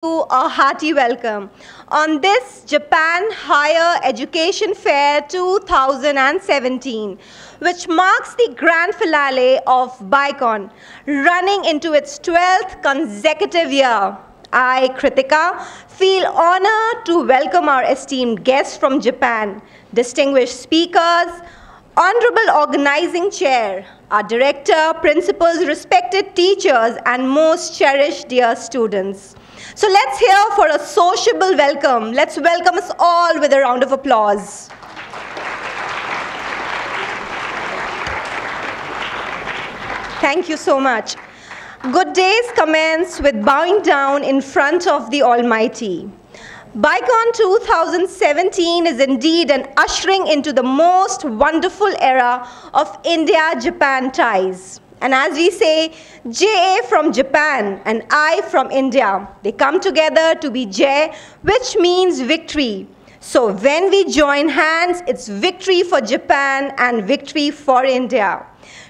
a hearty welcome on this Japan Higher Education Fair 2017, which marks the grand finale of BICON, running into its 12th consecutive year. I, Kritika, feel honored to welcome our esteemed guests from Japan, distinguished speakers, Honorable Organizing Chair, our Director, Principals, respected teachers, and most cherished dear students. So let's hear for a sociable welcome. Let's welcome us all with a round of applause. Thank you so much. Good days commence with bowing down in front of the Almighty. BICON 2017 is indeed an ushering into the most wonderful era of India-Japan ties. And as we say, JA from Japan and I from India, they come together to be J, which means victory. So when we join hands, it's victory for Japan and victory for India.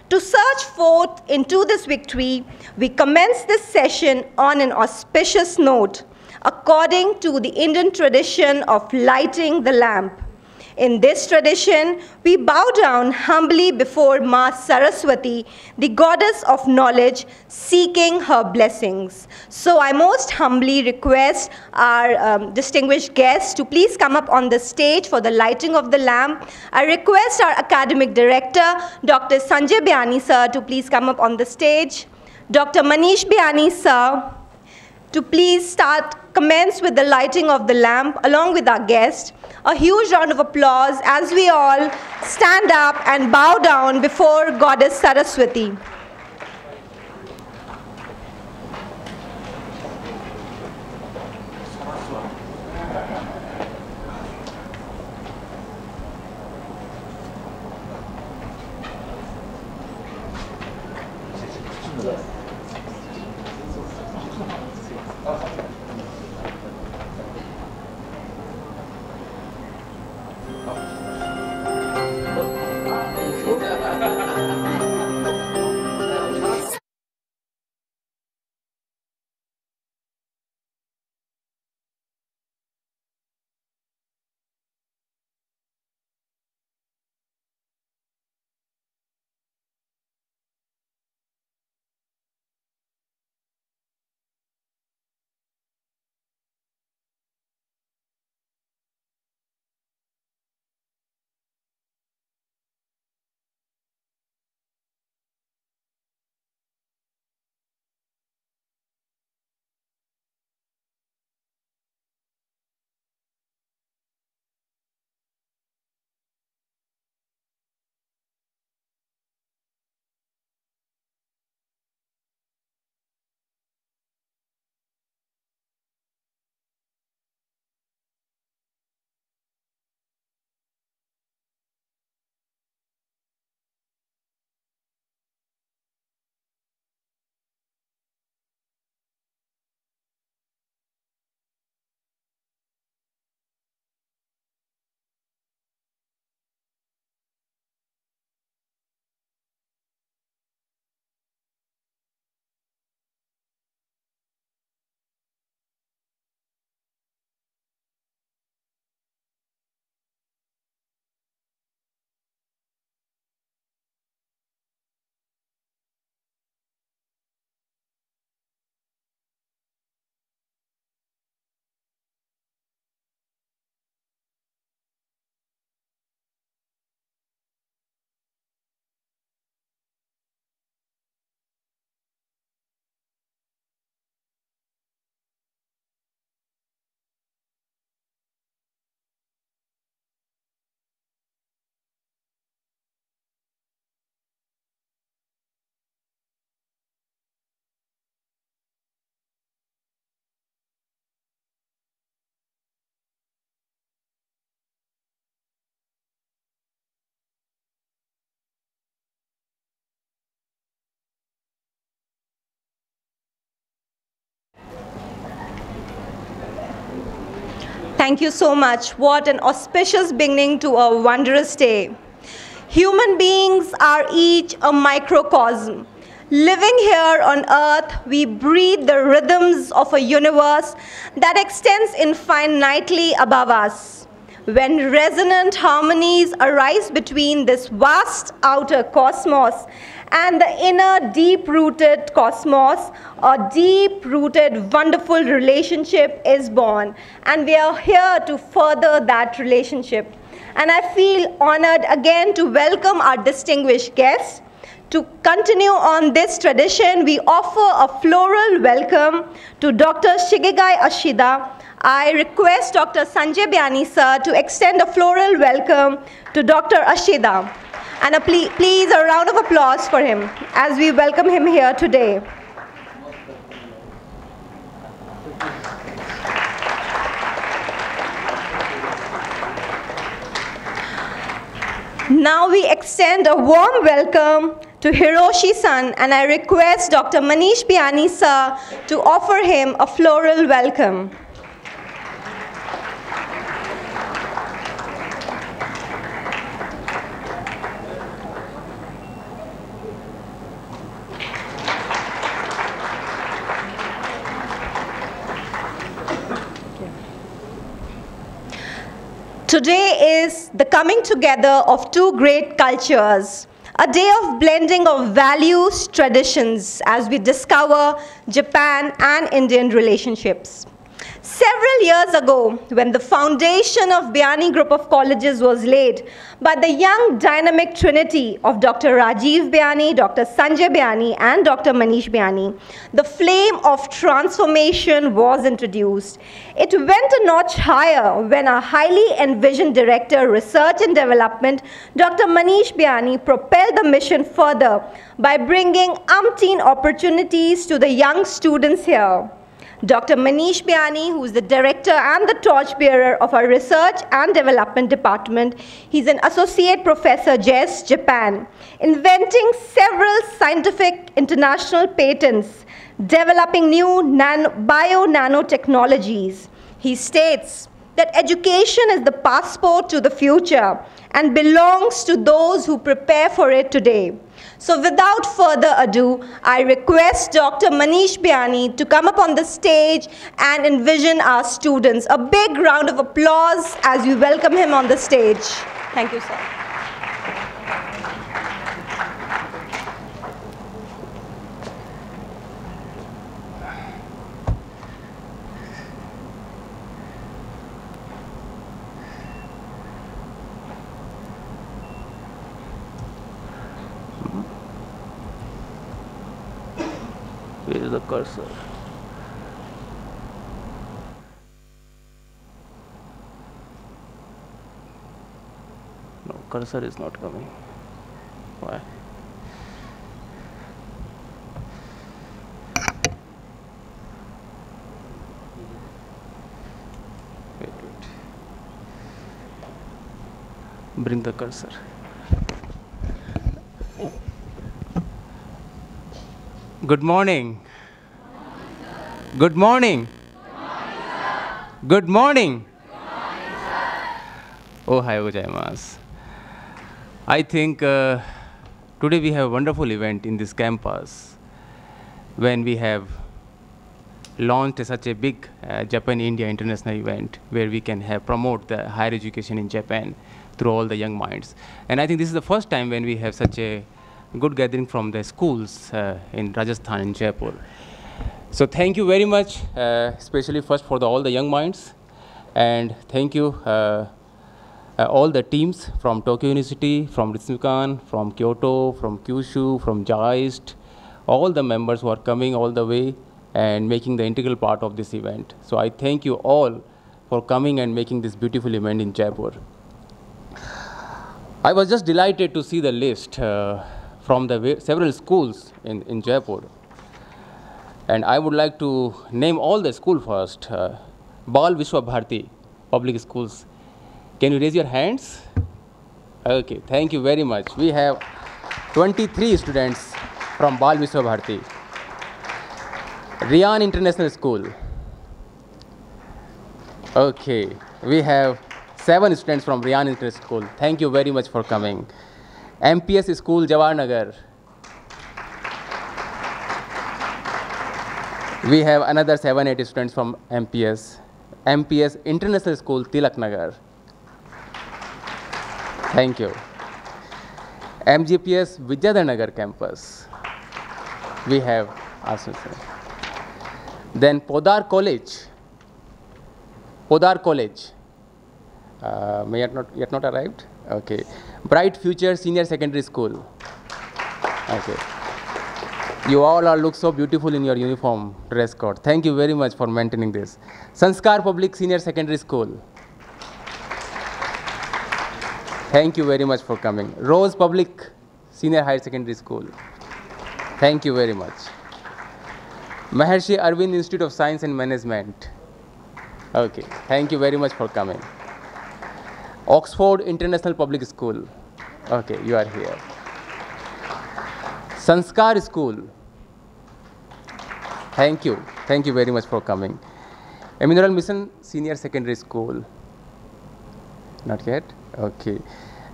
To search forth into this victory, we commence this session on an auspicious note, according to the Indian tradition of lighting the lamp. In this tradition, we bow down humbly before Ma Saraswati, the goddess of knowledge, seeking her blessings. So I most humbly request our distinguished guests to please come up on the stage for the lighting of the lamp. I request our academic director, Dr. Sanjay Biani sir, to please come up on the stage. Dr. Manish Biani sir, to please commence with the lighting of the lamp along with our guest. A huge round of applause as we all stand up and bow down before Goddess Saraswati. Thank you so much. What an auspicious beginning to a wondrous day. Human beings are each a microcosm, Living here on earth, we breathe the rhythms of a universe that extends infinitely above us. When resonant harmonies arise between this vast outer cosmos and the inner deep-rooted cosmos, a deep-rooted, wonderful relationship is born. And we are here to further that relationship. And I feel honored again to welcome our distinguished guests. To continue on this tradition, we offer a floral welcome to Dr. Shigegai Ashida. I request Dr. Sanjay Byani sir to extend a floral welcome to Dr. Ashida. And please a round of applause for him as we welcome him here today. Now we extend a warm welcome to Hiroshi-san, and I request Dr. Manish Byani sir to offer him a floral welcome. Today is the coming together of two great cultures, a day of blending of values, traditions, as we discover Japan and Indian relationships. Several years ago, when the foundation of Byani Group of Colleges was laid by the young dynamic trinity of Dr. Rajiv Byani, Dr. Sanjay Byani, and Dr. Manish Byani, the flame of transformation was introduced. It went a notch higher when our highly envisioned Director, Research and Development, Dr. Manish Byani, propelled the mission further by bringing umpteen opportunities to the young students here. Dr. Manish Byani, who is the director and the torchbearer of our Research and Development Department, he's an associate professor, JES, Japan, inventing several scientific international patents, developing new bio-nanotechnologies. He states that education is the passport to the future and belongs to those who prepare for it today. So without further ado, I request Dr. Manish Byani to come up on the stage and envision our students. A big round of applause as we welcome him on the stage. Thank you, sir. Where is the cursor? No, cursor is not coming. Why? Wait. Bring the cursor. Good morning. Good morning. Good morning. Ohayou gozaimasu. I think today we have a wonderful event in this campus when we have launched such a big Japan-India international event where we can promote the higher education in Japan through all the young minds. And I think this is the first time when we have such a good gathering from the schools in Rajasthan and Jaipur. So thank you very much, especially first for all the young minds, and thank you all the teams from Tokyo University, from Ritsumeikan, from Kyoto, from Kyushu, from JAIST, all the members who are coming all the way and making the integral part of this event. So I thank you all for coming and making this beautiful event in Jaipur. I was just delighted to see the list from the several schools in Jaipur. And I would like to name all the schools first. Bal Vishwa Bharati Public Schools. Can you raise your hands? Okay, thank you very much. We have 23 students from Bal Vishwa Bharati. Rian International School. Okay, we have 7 students from Rian International School. Thank you very much for coming. MPS School, Jawaharnagar. We have another 7-8 students from MPS. MPS International School, Tilak Nagar. Thank you. MGPS Vidyadhar campus. We have also. Then Podar College. Podar College. May yet not arrived? Okay. Bright Future Senior Secondary School. Okay. You all are look so beautiful in your uniform dress code. Thank you very much for maintaining this. Sanskar Public Senior Secondary School. Thank you very much for coming. Rose Public Senior Higher Secondary School. Thank you very much. Maharshi Arvind Institute of Science and Management. Okay. Thank you very much for coming. Oxford International Public School. Okay, you are here. Sanskar School. Thank you. Thank you very much for coming. Emineral Mission Senior Secondary School. Not yet? Okay.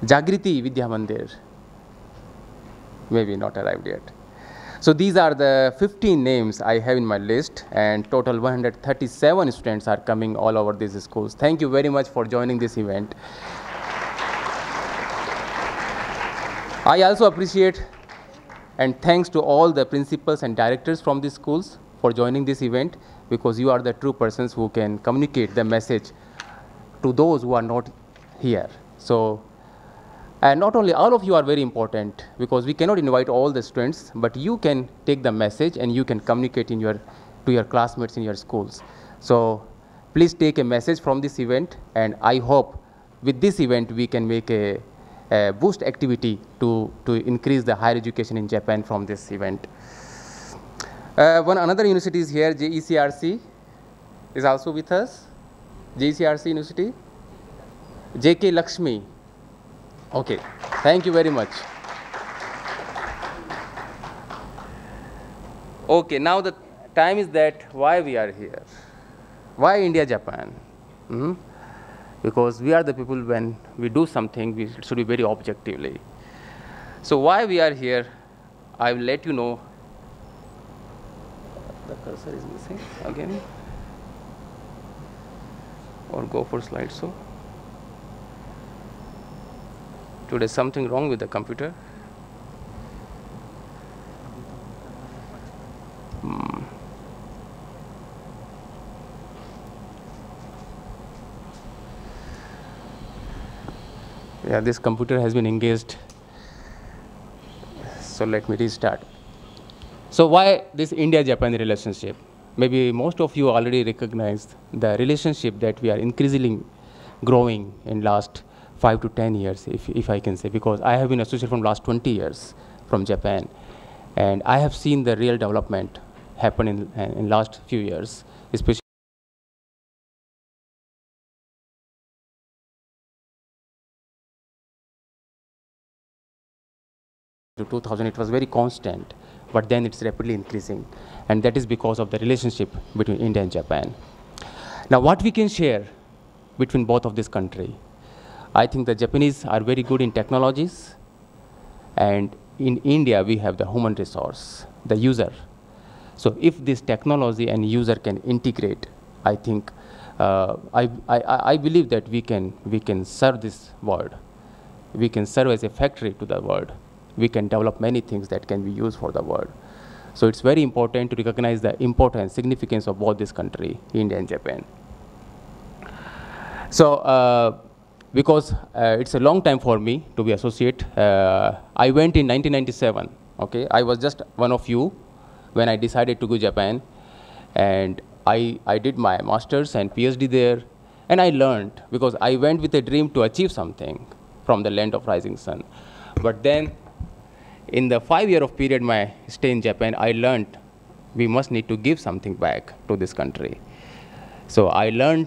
Jagriti Vidya Mandir. Maybe not arrived yet. So these are the 15 names I have in my list, and total 137 students are coming all over these schools. Thank you very much for joining this event. I also appreciate and thanks to all the principals and directors from these schools for joining this event, because you are the true persons who can communicate the message to those who are not here. So, and not only all of you are very important, because we cannot invite all the students, but you can take the message and you can communicate in to your classmates in your schools. So please take a message from this event, and I hope with this event we can make a boost activity to increase the higher education in Japan from this event. Another university is here, JECRC is also with us. JECRC University. JK Lakshmi. Okay, thank you very much. Okay, now the time is that why we are here. Why India, Japan? Because we are the people, when we do something, it should be very objectively. So why we are here, I will let you know. The cursor is missing again. Or go for slideshow. Today something wrong with the computer. Yeah, this computer has been engaged. So let me restart. So why this India-Japan relationship? Maybe most of you already recognized the relationship that we are increasingly growing in last 5 to 10 years, if I can say, because I have been associated from last 20 years from Japan, and I have seen the real development happen in last few years, especially 2000. It was very constant, but then it's rapidly increasing, and that is because of the relationship between India and Japan. Now, what we can share between both of this country, I think the Japanese are very good in technologies, and in India we have the human resource, the user. So if this technology and user can integrate, I think I believe that we can serve this world. We can serve as a factory to the world. We can develop many things that can be used for the world. So it's very important to recognize the importance, significance of both this country, India and Japan. So because it's a long time for me to be associate, I went in 1997. Okay, I was just one of you when I decided to go to Japan, and I did my master's and PhD there, and I learned, because I went with a dream to achieve something from the land of rising sun. But then in the 5-year of period my stay in Japan, I learned we must need to give something back to this country. So I learned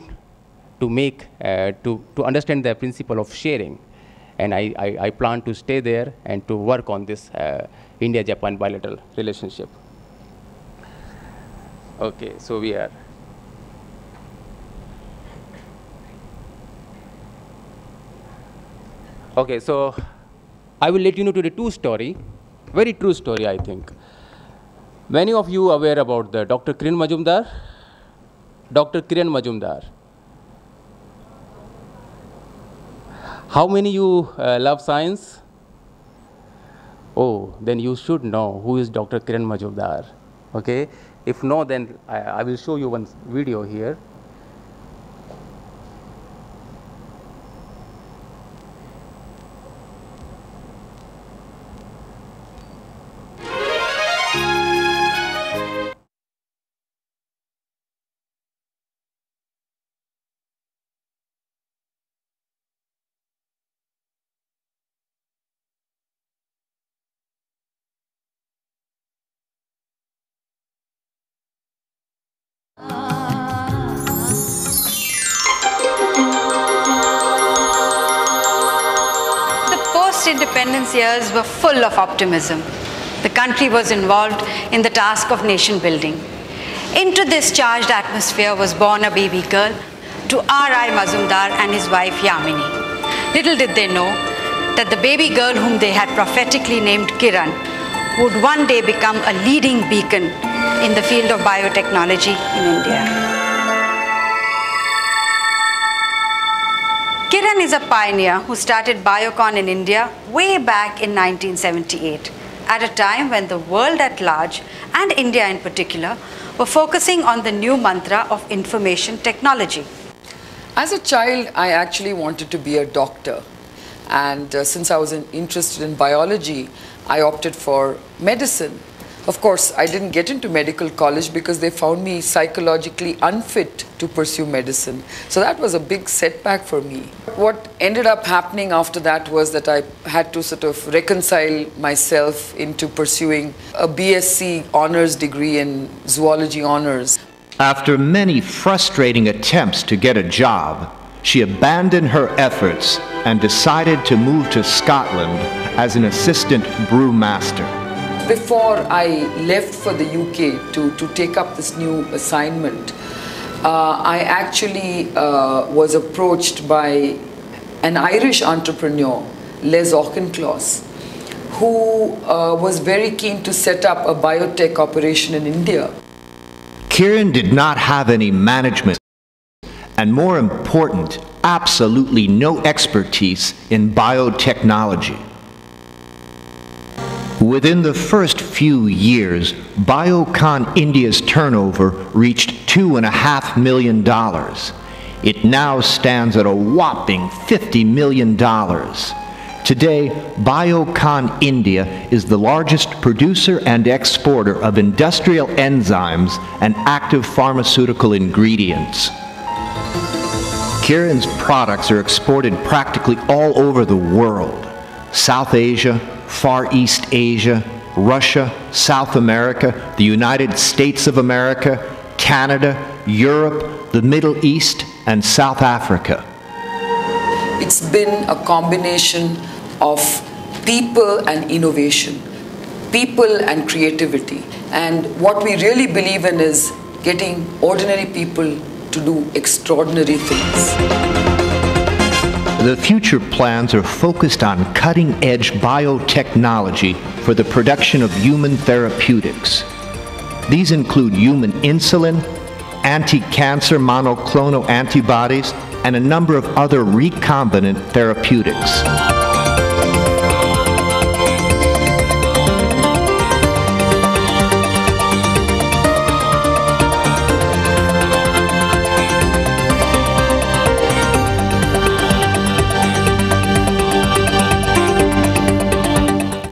to make, to understand the principle of sharing, and I plan to stay there and to work on this India-Japan bilateral relationship. Okay, so we are. Okay, so I will let you know today two story, very true story, I think. Many of you are aware about the Dr. Kiran Majumdar. Dr. Kiran Majumdar. How many you love science? Oh, then you should know who is Dr. Kiran Majumdar. Okay? If no, then I will show you one video here. Post-independence years were full of optimism. The country was involved in the task of nation building. Into this charged atmosphere was born a baby girl to R.I. Majumdar and his wife Yamini. Little did they know that the baby girl whom they had prophetically named Kiran would one day become a leading beacon in the field of biotechnology in India. Kiran is a pioneer who started Biocon in India way back in 1978, at a time when the world at large, and India in particular, were focusing on the new mantra of information technology. As a child, I actually wanted to be a doctor. And since I was interested in biology, I opted for medicine. Of course, I didn't get into medical college because they found me psychologically unfit to pursue medicine. So that was a big setback for me. What ended up happening after that was that I had to sort of reconcile myself into pursuing a BSc honors degree in zoology honors. After many frustrating attempts to get a job, she abandoned her efforts and decided to move to Scotland as an assistant brewmaster. Before I left for the UK to take up this new assignment, I actually was approached by an Irish entrepreneur, Les Auchincloss, who was very keen to set up a biotech operation in India. Kiran did not have any management, and more important, absolutely no expertise in biotechnology. Within the first few years, Biocon India's turnover reached $2.5 million. It now stands at a whopping $50 million. Today, Biocon India is the largest producer and exporter of industrial enzymes and active pharmaceutical ingredients. Kiran's products are exported practically all over the world: South Asia, Far East Asia, Russia, South America, the United States of America, Canada, Europe, the Middle East, and South Africa. It's been a combination of people and innovation, people and creativity. And what we really believe in is getting ordinary people to do extraordinary things. The future plans are focused on cutting-edge biotechnology for the production of human therapeutics. These include human insulin, anti-cancer monoclonal antibodies, and a number of other recombinant therapeutics.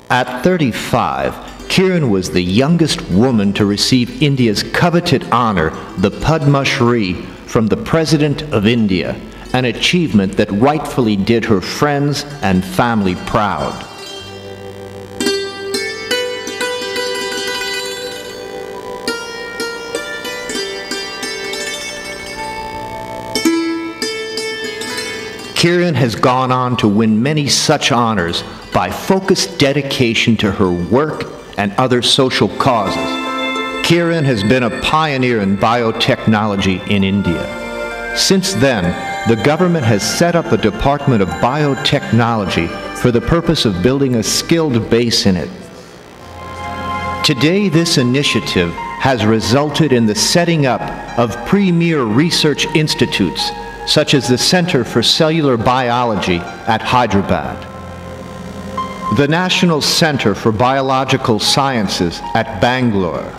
At 35, Kiran was the youngest woman to receive India's coveted honor, the Padma Shri, from the President of India, an achievement that rightfully did her friends and family proud. Kiran has gone on to win many such honors by focused dedication to her work and other social causes. Kiran has been a pioneer in biotechnology in India. Since then, the government has set up a Department of Biotechnology for the purpose of building a skilled base in it. Today, this initiative has resulted in the setting up of premier research institutes, such as the Center for Cellular Biology at Hyderabad, the National Center for Biological Sciences at Bangalore,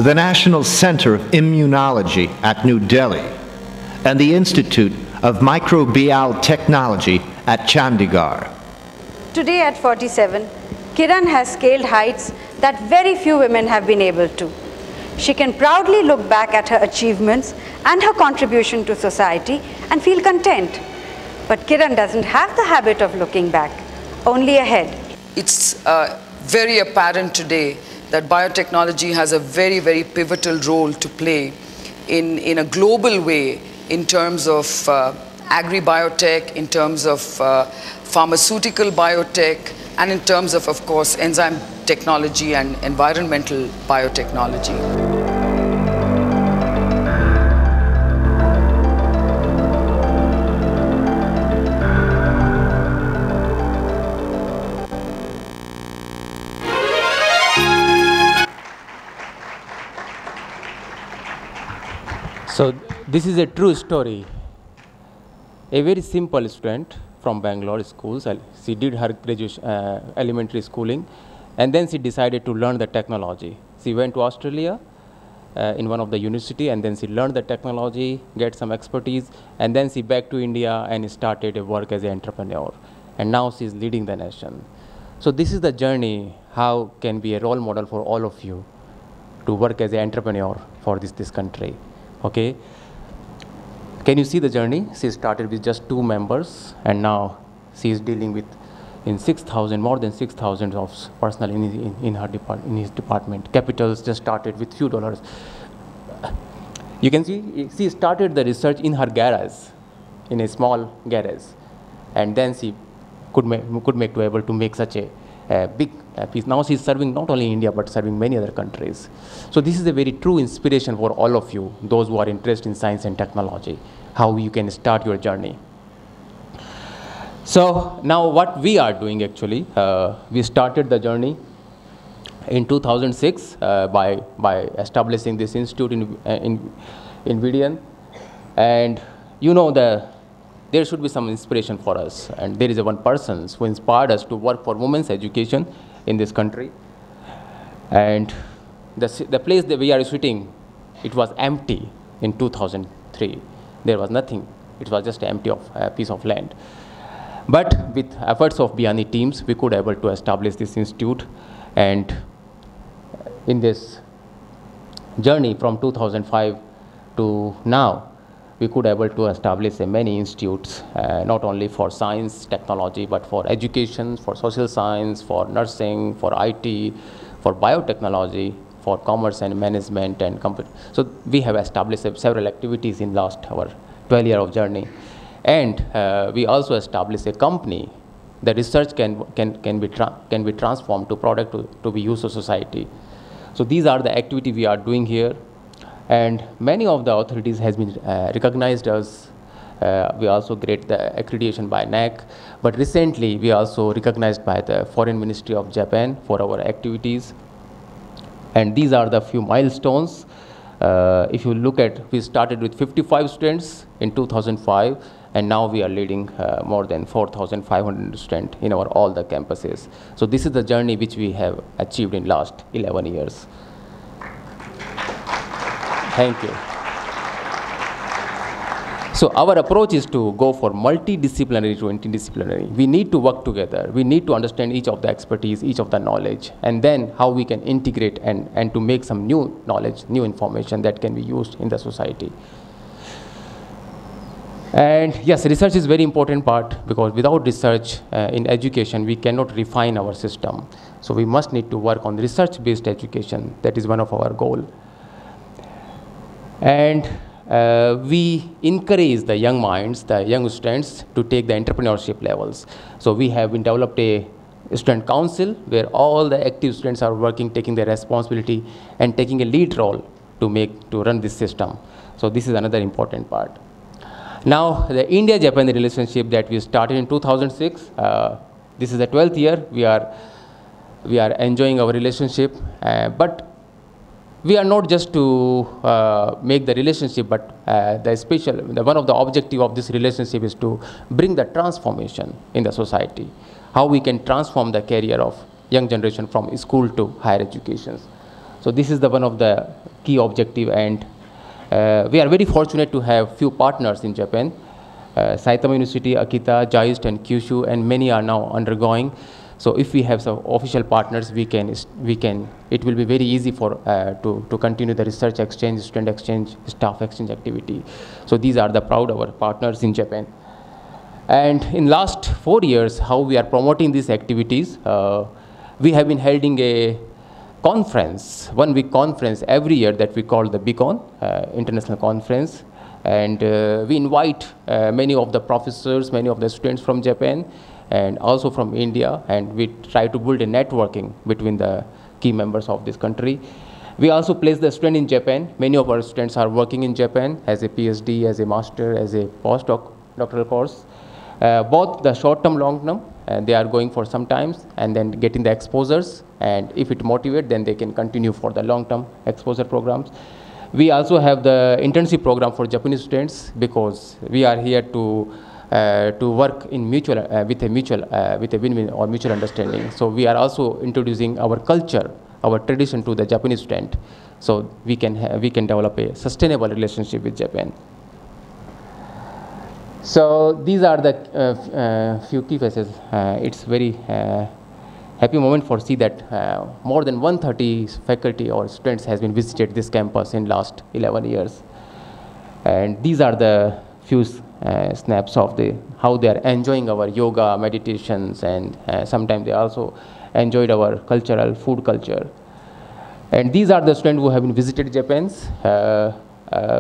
the National Center of Immunology at New Delhi, and the Institute of Microbial Technology at Chandigarh. Today at 47, Kiran has scaled heights that very few women have been able to. She can proudly look back at her achievements and her contribution to society and feel content. But Kiran doesn't have the habit of looking back, only ahead. It's very apparent today that biotechnology has a very, very pivotal role to play in a global way in terms of agri-biotech, in terms of pharmaceutical biotech, and in terms of course, enzyme technology and environmental biotechnology. So this is a true story. A very simple student from Bangalore schools. She did her graduation, elementary schooling, and then she decided to learn the technology. She went to Australia in one of the university, and then she learned the technology, get some expertise, and then she back to India and started a work as an entrepreneur. And now she's leading the nation. So this is the journey, how can be a role model for all of you to work as an entrepreneur for this country, okay? Can you see the journey? She started with just 2 members, and now she is dealing with more than 6,000 of personnel in his department. Capitals just started with few dollars. You can see she started the research in her garage, in a small garage, and then she could able to make such a big piece. Now she's serving not only India but serving many other countries. So this is a very true inspiration for all of you, those who are interested in science and technology, how you can start your journey. So now what we are doing actually, we started the journey in 2006 by establishing this institute in Vidian, and you know there should be some inspiration for us, and there is one person who inspired us to work for women's education in this country. And the place that we are sitting, it was empty in 2003. There was nothing. It was just empty of a piece of land. But with efforts of Biyani teams, we could able to establish this institute. And in this journey from 2005 to now, we could able to establish many institutes, not only for science, technology, but for education, for social science, for nursing, for IT, for biotechnology, for commerce and management and computer. So we have established several activities in last our 12 year of journey. And we also established a company. The research can be transformed to product to be used to society. So these are the activity we are doing here. And many of the authorities has been recognized us. We also get the accreditation by NAC, but recently we also recognized by the Foreign Ministry of Japan for our activities. And these are the few milestones. If you look at, we started with 55 students in 2005, and now we are leading more than 4,500 students in all the campuses. So this is the journey which we have achieved in last 11 years. Thank you. So our approach is to go for multidisciplinary to interdisciplinary. We need to work together. We need to understand each of the expertise, each of the knowledge, and then how we can integrate and to make some new knowledge, new information that can be used in the society. And yes, research is very important part, because without research in education, we cannot refine our system. So we must need to work on research-based education. That is one of our goal. And we encourage the young minds, the young students, to take the entrepreneurship levels. So we have been developed a student council where all the active students are working, taking their responsibility and taking a lead role to run this system. So this is another important part. Now the India-Japan relationship that we started in 2006, this is the 12th year. We are We are enjoying our relationship, but we are not just to make the relationship, but one of the objective of this relationship is to bring the transformation in the society. How we can transform the career of young generation from school to higher education. So this is one of the key objective, and we are very fortunate to have few partners in Japan. Saitama University, Akita, JAIST, and Kyushu, and many are now undergoing. So if we have some official partners, it will be very easy for to continue the research exchange, student exchange, staff exchange activity. So these are the proud our partners in Japan. And in last 4 years, how we are promoting these activities, we have been holding a conference, 1 week conference every year that we call the BICON, International Conference. And we invite many of the professors, many of the students from Japan, and also from India, and we try to build a networking between the key members of this country. We also place the student in Japan. Many of our students are working in Japan as a PhD, as a master, as a postdoctoral course. Both the short-term, long-term, they are going for some times and then getting the exposures, and if it motivates, then they can continue for the long-term exposure programs. We also have the internship program for Japanese students, because we are here to work in with a win-win or mutual understanding. So we are also introducing our culture, our tradition to the Japanese student, so we can develop a sustainable relationship with Japan. So these are the few key phases. It's very happy moment for see that more than 130 faculty or students has been visited this campus in last 11 years. And these are the few snaps of how they are enjoying our yoga, meditations, and sometimes they also enjoyed our food culture. And these are the students who have been visited Japan.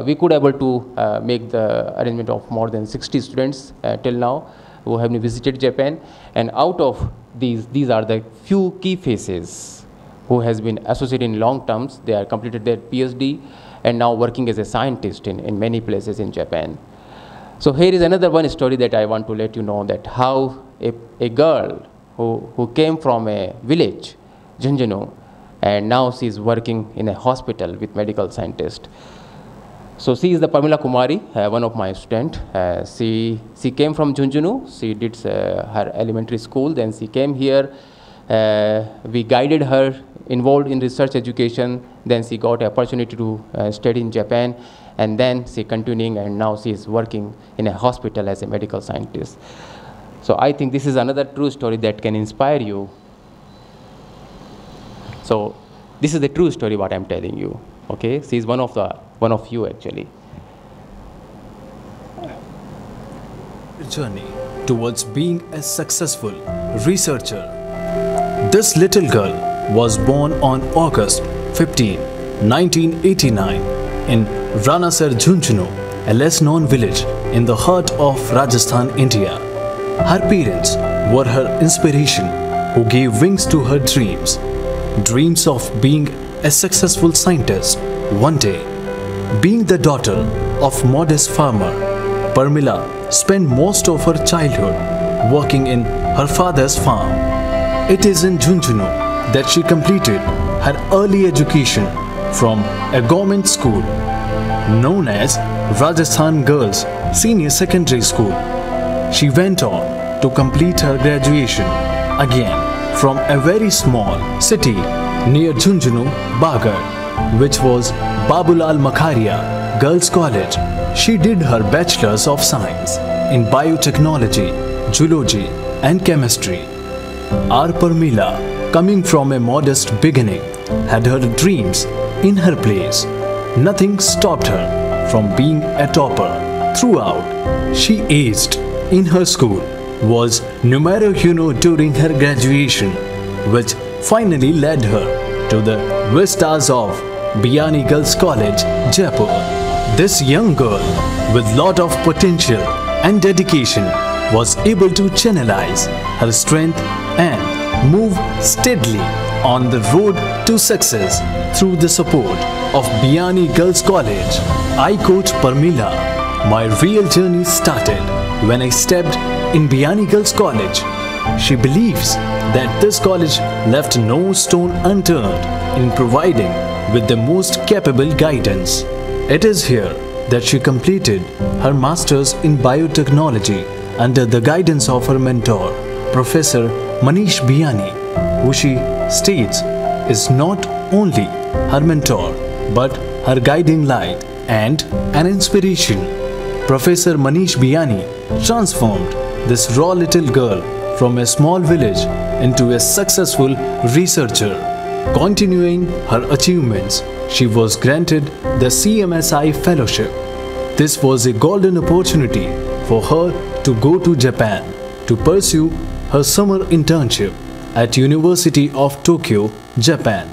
We could able to make the arrangement of more than 60 students till now who have been visited Japan. And out of these are the few key faces who has been associated in long terms. They are completed their PhD and now working as a scientist in many places in Japan. So here is another one story that I want to let you know, that how a girl who came from a village, Junjunu, and now she is working in a hospital with medical scientist. So she is the Parmila Kumari, one of my students. She came from Junjunu. She did her elementary school. Then she came here. We guided her, involved in research education. Then she got an opportunity to study in Japan. And then she continuing, and now she is working in a hospital as a medical scientist. So I think this is another true story that can inspire you. So this is the true story what I'm telling you. Okay, she is one of you actually. Journey towards being a successful researcher. This little girl was born on August 15, 1989 in Ranasar, Junjunu, a less-known village in the heart of Rajasthan, India. Her parents were her inspiration, who gave wings to her dreams of being a successful scientist one day. Being the daughter of modest farmer, Parmila spent most of her childhood working in her father's farm. It is in Junjunu that she completed her early education from a government school known as Rajasthan Girls Senior Secondary School. She went on to complete her graduation again from a very small city near Junjunu, Bagar, which was Babulal Makharia Girls College. She did her Bachelor's of Science in Biotechnology, Zoology and Chemistry. Our Parmila, coming from a modest beginning, had her dreams in her place. Nothing stopped her from being a topper. Throughout, she aced in her school, was numero uno during her graduation, which finally led her to the vistas of Biyani Girls College, Jaipur. This young girl with lot of potential and dedication was able to channelize her strength and move steadily on the road to success through the support of Biyani Girls College. I coach Parmila. My real journey started when I stepped in Biyani Girls College She believes that this college left no stone unturned in providing with the most capable guidance. It is here that she completed her master's in biotechnology under the guidance of her mentor, Professor Manish Biyani, who she states is not only her mentor but her guiding light and an inspiration. Professor Manish Biyani transformed this raw little girl from a small village into a successful researcher. Continuing her achievements, she was granted the CMSI Fellowship. This was a golden opportunity for her to go to Japan to pursue her summer internship at University of Tokyo, Japan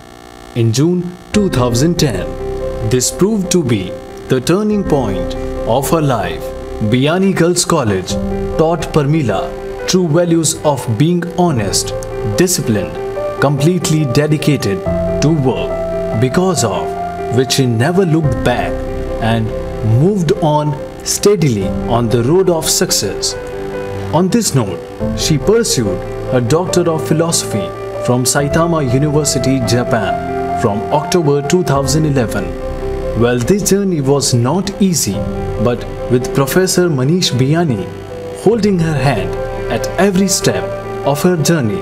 in June 2010. This proved to be the turning point of her life. Biyani Girls College taught Parmila true values of being honest, disciplined, completely dedicated to work, because of which she never looked back and moved on steadily on the road of success. On this note, she pursued her Doctor of Philosophy from Saitama University, Japan from October 2011. Well, this journey was not easy, but with Professor Manish Biyani holding her hand at every step of her journey,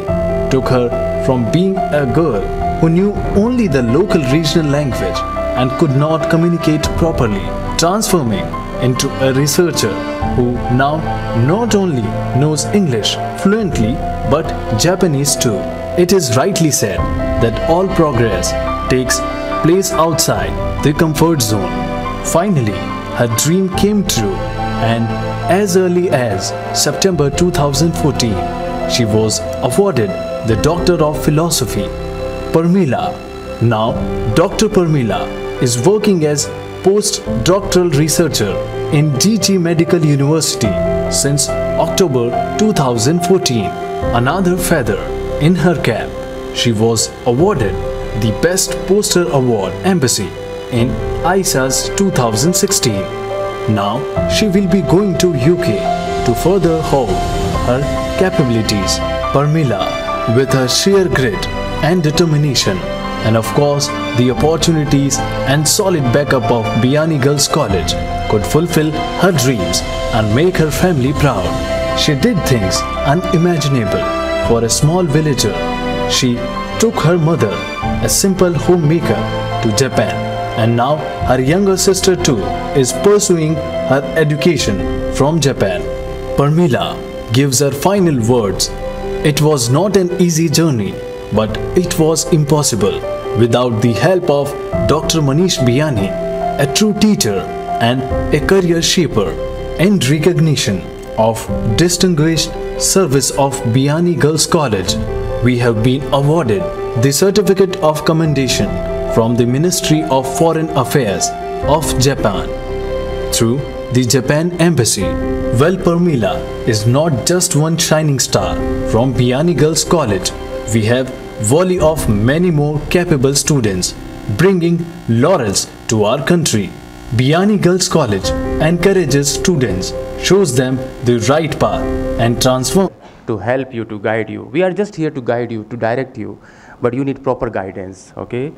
took her from being a girl who knew only the local regional language and could not communicate properly, transforming into a researcher who now not only knows English fluently but Japanese too. It is rightly said that all progress takes place outside the comfort zone. Finally, her dream came true, and as early as September 2014, she was awarded the Doctor of Philosophy. Parmila, now Dr. Parmila, is working as postdoctoral researcher in DG Medical University since October 2014. Another feather in her cap, she was awarded the Best Poster Award Embassy in ISAS 2016. Now she will be going to UK to further hone her capabilities. Parmila, with her sheer grit and determination, and of course the opportunities and solid backup of Biyani Girls College, could fulfill her dreams and make her family proud. She did things unimaginable for a small villager. She took her mother, a simple homemaker, to Japan, and now her younger sister too is pursuing her education from Japan. Parmila gives her final words. It was not an easy journey, but it was impossible without the help of Dr. Manish Biyani, a true teacher and a career shaper. In recognition of distinguished service of Biyani Girls College, we have been awarded the Certificate of Commendation from the Ministry of Foreign Affairs of Japan through the Japan Embassy. Well, Parmila is not just one shining star from Biyani Girls College. We have volley of many more capable students bringing laurels to our country. Biyani Girls College encourages students, shows them the right path and transforms. To help you, to guide you. We are just here to guide you, to direct you, but you need proper guidance, okay?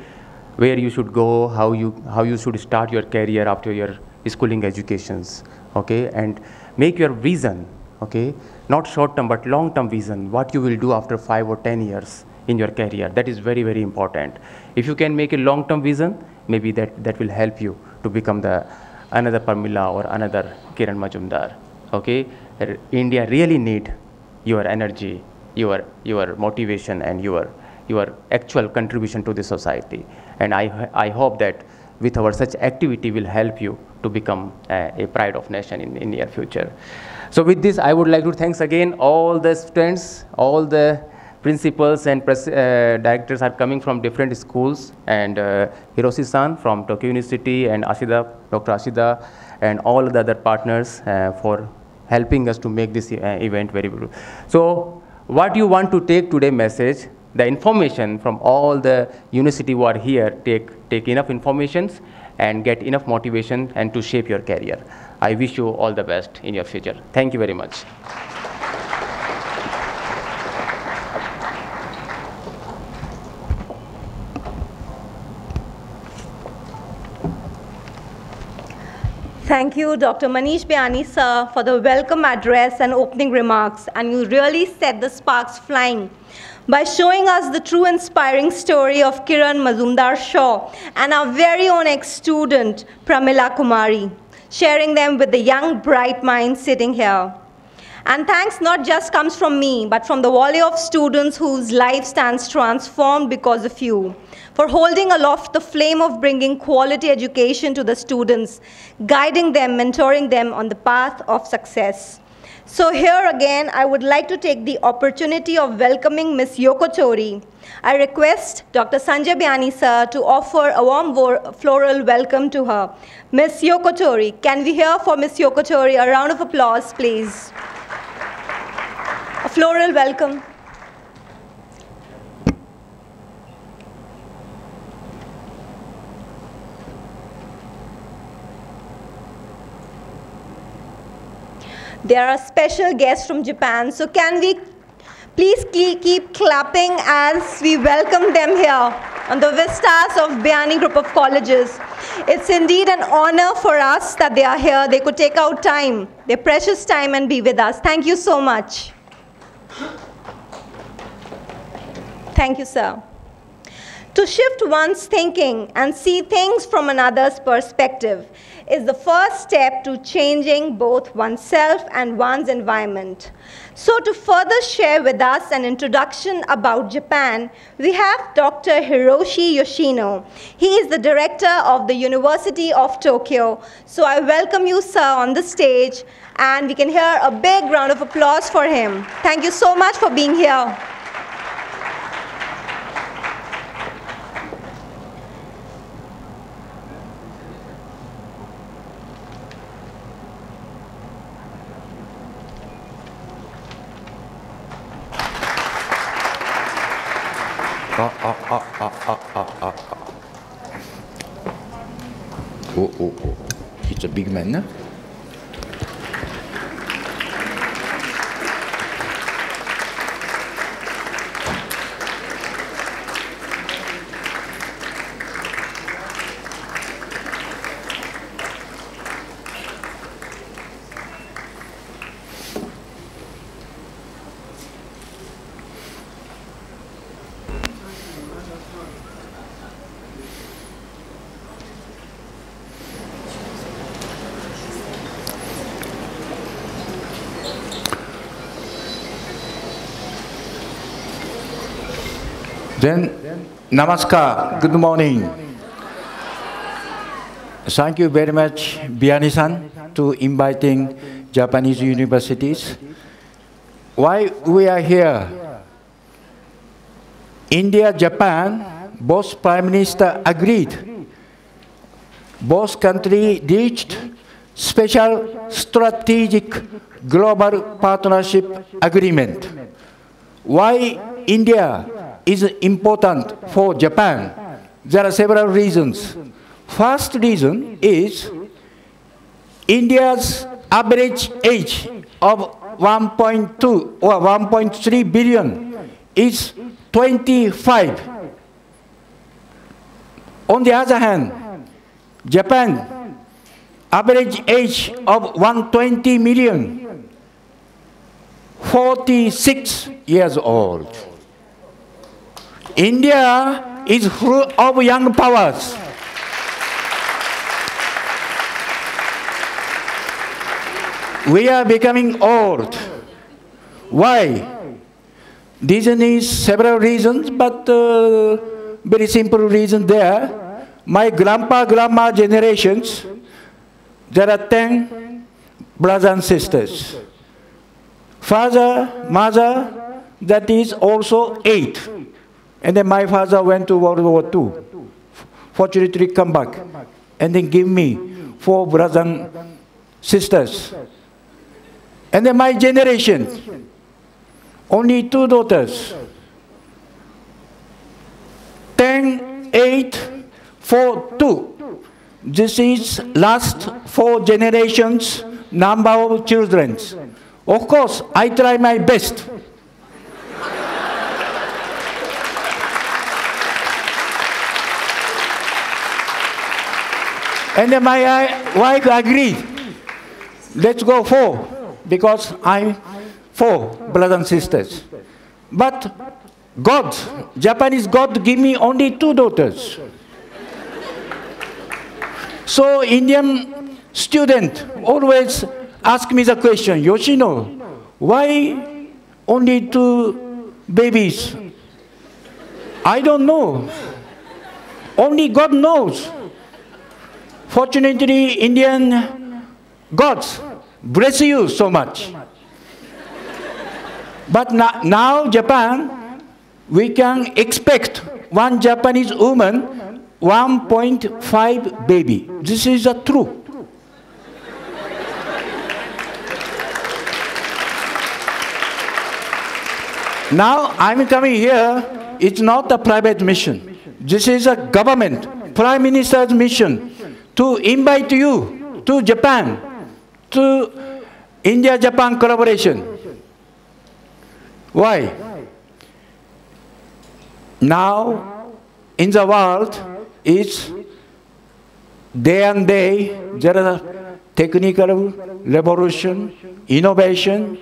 Where you should go, how you should start your career after your schooling educations, okay? And make your vision, okay? Not short-term, but long-term vision, what you will do after 5 or 10 years in your career. That is very, very important. If you can make a long-term vision, maybe that will help you to become another Parmila or another Kiran Majumdar, okay? India really need your energy, your motivation, and your actual contribution to the society. And I hope that with our such activity will help you to become a pride of nation in near future. So with this, I would like to thanks again all the students, all the principals and directors are coming from different schools, and Hiroshi-san from Tokyo University, and Ashida, Dr. Ashida, and all the other partners for helping us to make this event very good. So what you want to take today message, the information from all the university who are here, take enough informations and get enough motivation and to shape your career. I wish you all the best in your future. Thank you very much. Thank you, Dr. Manish Bayani, sir, for the welcome address and opening remarks. And you really set the sparks flying by showing us the true inspiring story of Kiran Mazumdar-Shaw and our very own ex-student, Pramila Kumari, sharing them with the young, bright minds sitting here. And thanks not just comes from me, but from the volley of students whose life stands transformed because of you, for holding aloft the flame of bringing quality education to the students, guiding them, mentoring them on the path of success. So here again, I would like to take the opportunity of welcoming Ms. Yoko Tori. I request Dr. Sanjay Bayani, sir, to offer a warm floral welcome to her. Ms. Yoko Tori, can we hear for Ms. Yoko Tori a round of applause, please? A floral welcome. There are special guests from Japan, so can we please keep clapping as we welcome them here on the vistas of Bayani Group of Colleges. It's indeed an honor for us that they are here. They could take out time, their precious time, and be with us. Thank you so much. Thank you, sir. To shift one's thinking and see things from another's perspective is the first step to changing both oneself and one's environment. So to further share with us an introduction about Japan, we have Dr. Hiroshi Yoshino. He is the director of the University of Tokyo. So I welcome you, sir, on the stage, and we can hear a big round of applause for him. Thank you so much for being here. Oh. It's a big man, no? Then, namaskar, good morning. Thank you very much, Bayani-san, to inviting Japanese universities. Why we are here? India, Japan, both prime minister agreed. Both countries reached special strategic global partnership agreement. Why India is important for Japan? There are several reasons. First reason is India's average age of 1.2 or 1.3 billion is 25. On the other hand, Japan average age of 120 million, 46 years old. India is full of young powers. We are becoming old. Why? Reason is several reasons, but very simple reason there. My grandma generations, there are 10 brothers and sisters. Father, mother, that is also 8. And then my father went to World War II. Fortunately, come back. And then give me 4 brothers and sisters. And then my generation, only 2 daughters. 10, 8, 4, 2. This is last 4 generations number of children. Of course, I try my best. And then my wife agreed. Let's go 4, because I'm 4 brothers and sisters. But God, Japanese God, give me only 2 daughters. So Indian student always ask me the question, Yoshino, why only 2 babies? I don't know. Only God knows. Fortunately, Indian gods bless you so much. But now Japan, we can expect one Japanese woman 1.5 baby. This is true. Now I'm coming here, it's not a private mission. This is a government, Prime Minister's mission to invite you to Japan, to India-Japan collaboration. Why? Now, in the world, it's day and day, there is a technical revolution, innovation.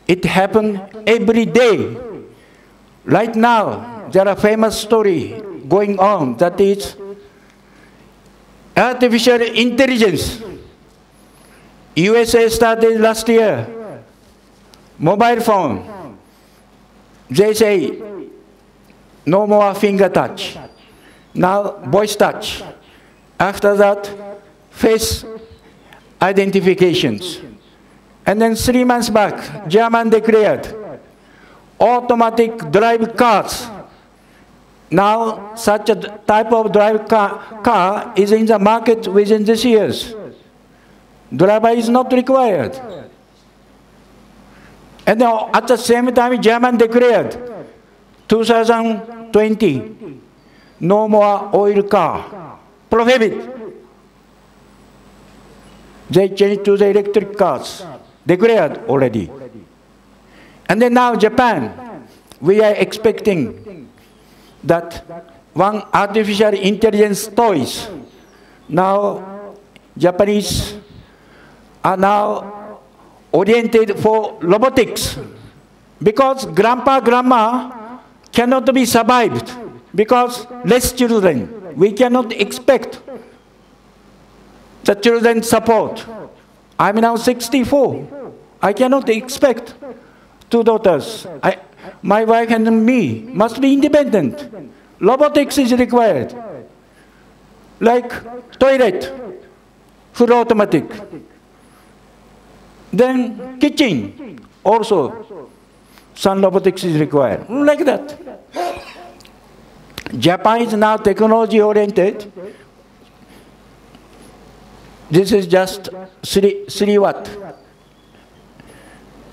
It happens every day. Right now, there are famous story going on that is artificial intelligence. USA started last year. Mobile phone. They say no more finger touch. Now voice touch. After that, face identifications. And then 3 months back, German declared automatic drive cars. Now, such a type of drive car is in the market within this year. Driver is not required. And then at the same time, German declared 2020, no more oil car, prohibit. They changed to the electric cars, declared already. And then now Japan, we are expecting that one artificial intelligence toys. Now Japanese are now oriented for robotics, because grandpa, grandma cannot be survived because less children. We cannot expect the children support. I'm now 64. I cannot expect 2 daughters. My wife and me must be independent. Robotics is required. Like toilet, full automatic. Then kitchen, also some robotics is required. Like that. Japan is now technology oriented. This is just 3 what?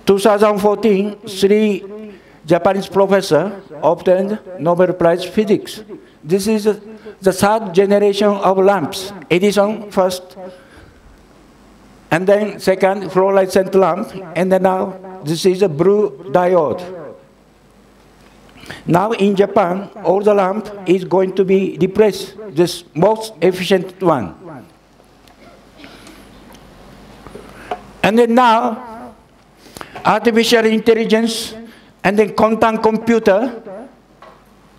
2014, 3 Japanese professor obtained Nobel Prize Physics. This is the 3rd generation of lamps. Edison first, and then second fluorescent lamp, and then now this is a blue diode. Now in Japan, all the lamp is going to be replaced, this most efficient one. And then now, artificial intelligence and then quantum computer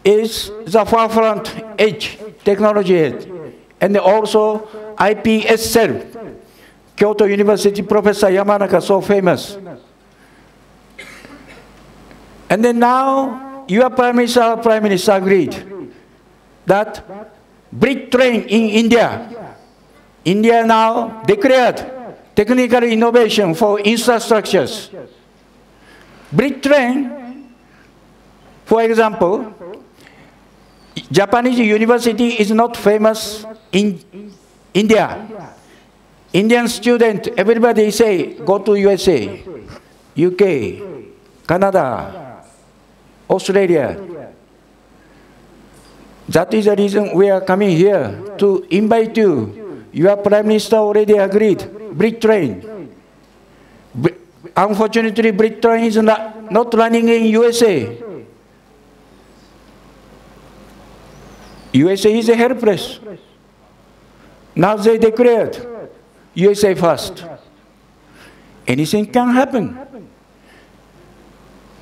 is the forefront edge, technology edge. And also IPS cell. Kyoto University Professor Yamanaka, so famous. And then now, your Prime Minister, our Prime Minister agreed that brick train in India. India now declared technical innovation for infrastructures. Brick train, for example, Japanese university is not famous in India. Indian student, everybody say, go to USA, UK, Canada, Australia. That is the reason we are coming here to invite you. Your Prime Minister already agreed, brick train. Unfortunately, brick train is not running in USA. USA is helpless. Now they declared USA first. Anything can happen.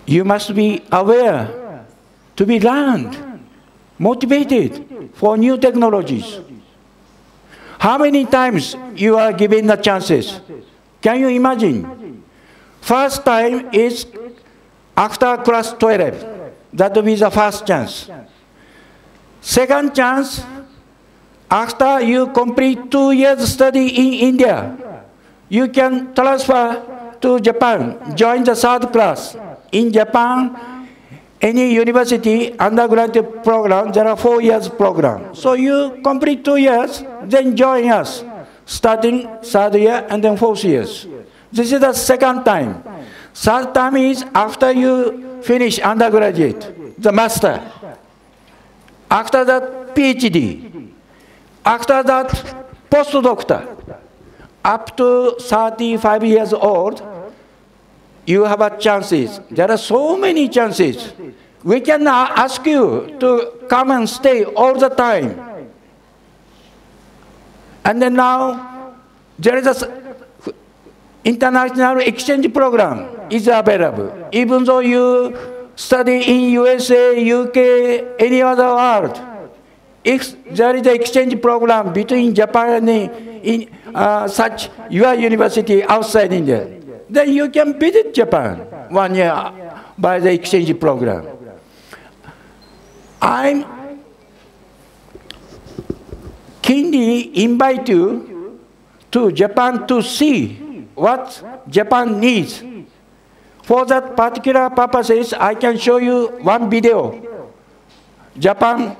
You must be aware, to be learned, motivated for new technologies. How many times you are given the chances? Can you imagine? First time is after class 12. That will be the first chance. Second chance, after you complete 2 years study in India, you can transfer to Japan, join the third class. In Japan, any university undergraduate program, there are 4 years program. So you complete 2 years, then join us, starting third year and then fourth years. This is the second time. Third time is after you finish undergraduate, the master. After that, PhD. After that, postdoctor. Up to 35 years old, you have a chances. There are so many chances. We can ask you to come and stay all the time. And then now, there is a international exchange program is available. Even though you study in USA, UK, any other world, if there is an exchange program between Japan and such your university outside India, then you can visit Japan 1 year by the exchange program. I'm keenly invite you to Japan to see what Japan needs. For that particular purposes, I can show you one video. Japan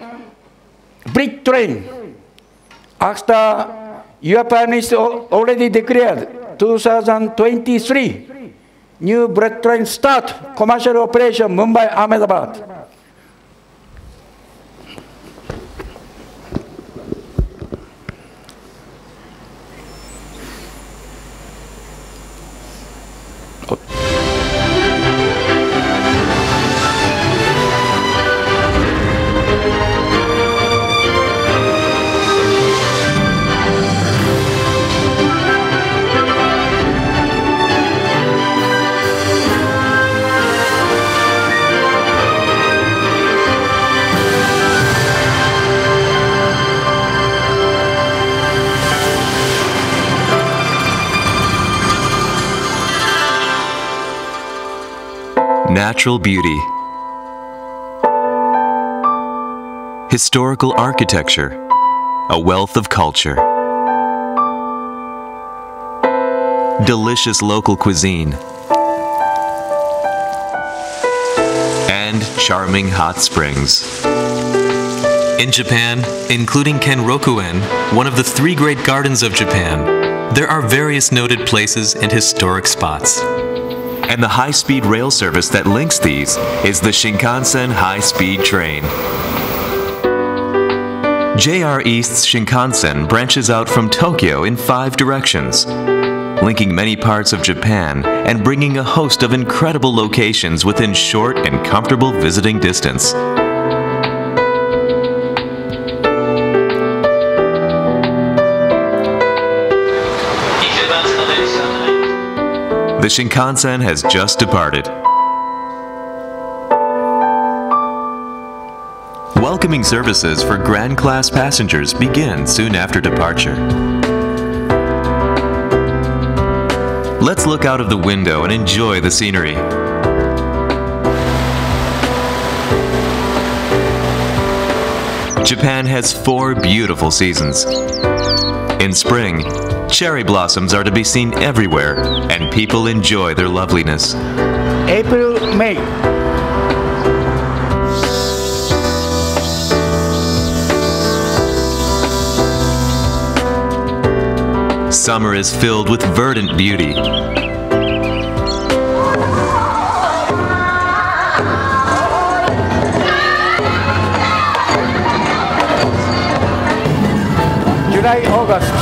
brick train. After your Prime Minister already declared 2023, new brick train start commercial operation Mumbai Ahmedabad. Natural beauty, historical architecture, a wealth of culture, delicious local cuisine, and charming hot springs. In Japan, including Kenrokuen, one of the 3 great gardens of Japan, there are various noted places and historic spots. And the high-speed rail service that links these is the Shinkansen high-speed train. JR East's Shinkansen branches out from Tokyo in 5 directions, linking many parts of Japan and bringing a host of incredible locations within short and comfortable visiting distance. The Shinkansen has just departed. Welcoming services for Grand Class passengers begin soon after departure. Let's look out of the window and enjoy the scenery. Japan has 4 beautiful seasons. In spring, cherry blossoms are to be seen everywhere, and people enjoy their loveliness. April, May. Summer is filled with verdant beauty. July, August.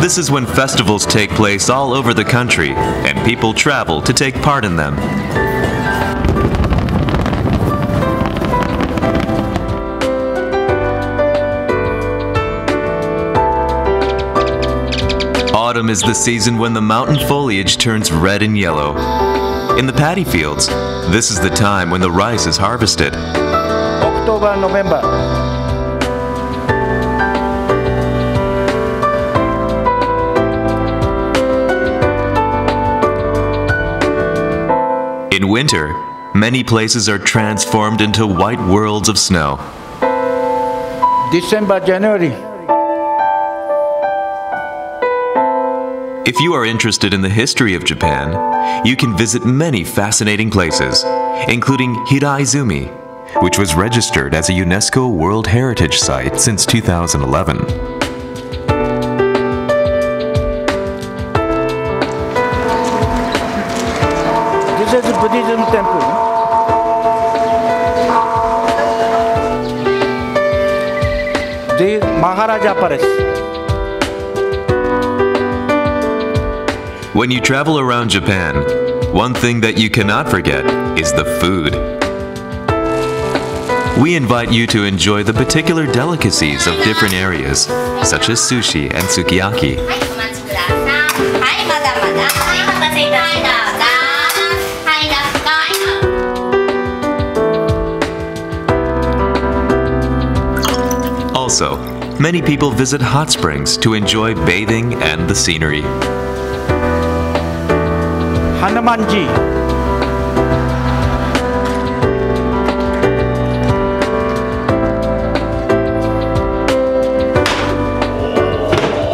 This is when festivals take place all over the country, and people travel to take part in them. Autumn is the season when the mountain foliage turns red and yellow. In the paddy fields, this is the time when the rice is harvested. October, November. In winter, many places are transformed into white worlds of snow. December, January. If you are interested in the history of Japan, you can visit many fascinating places, including Hiraizumi, which was registered as a UNESCO World Heritage Site since 2011. This is a Buddhism temple. This is Maharaja Palace. When you travel around Japan, one thing that you cannot forget is the food. We invite you to enjoy the particular delicacies of different areas, such as sushi and sukiyaki. Also, many people visit hot springs to enjoy bathing and the scenery. Hanumanji.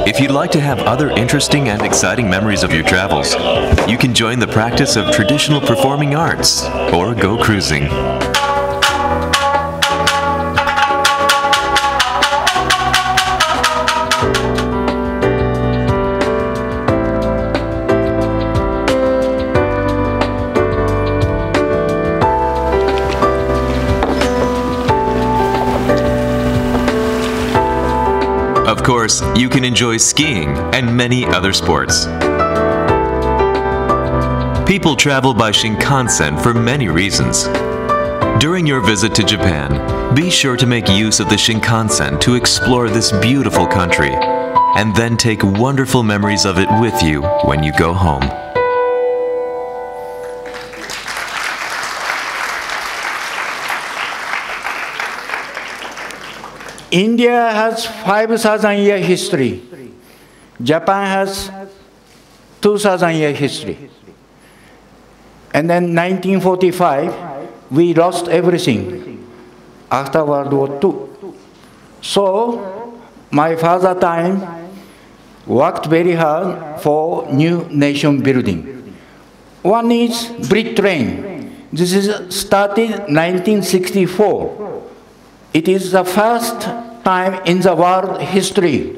If you'd like to have other interesting and exciting memories of your travels, you can join the practice of traditional performing arts or go cruising. Of course, you can enjoy skiing and many other sports. People travel by Shinkansen for many reasons. During your visit to Japan, be sure to make use of the Shinkansen to explore this beautiful country, and then take wonderful memories of it with you when you go home. India has 5,000 year history. Japan has 2,000 year history. And then 1945, we lost everything after World War II. So my father time worked very hard for new nation building. One is Brit Train. This is started 1964. It is the first time in the world history.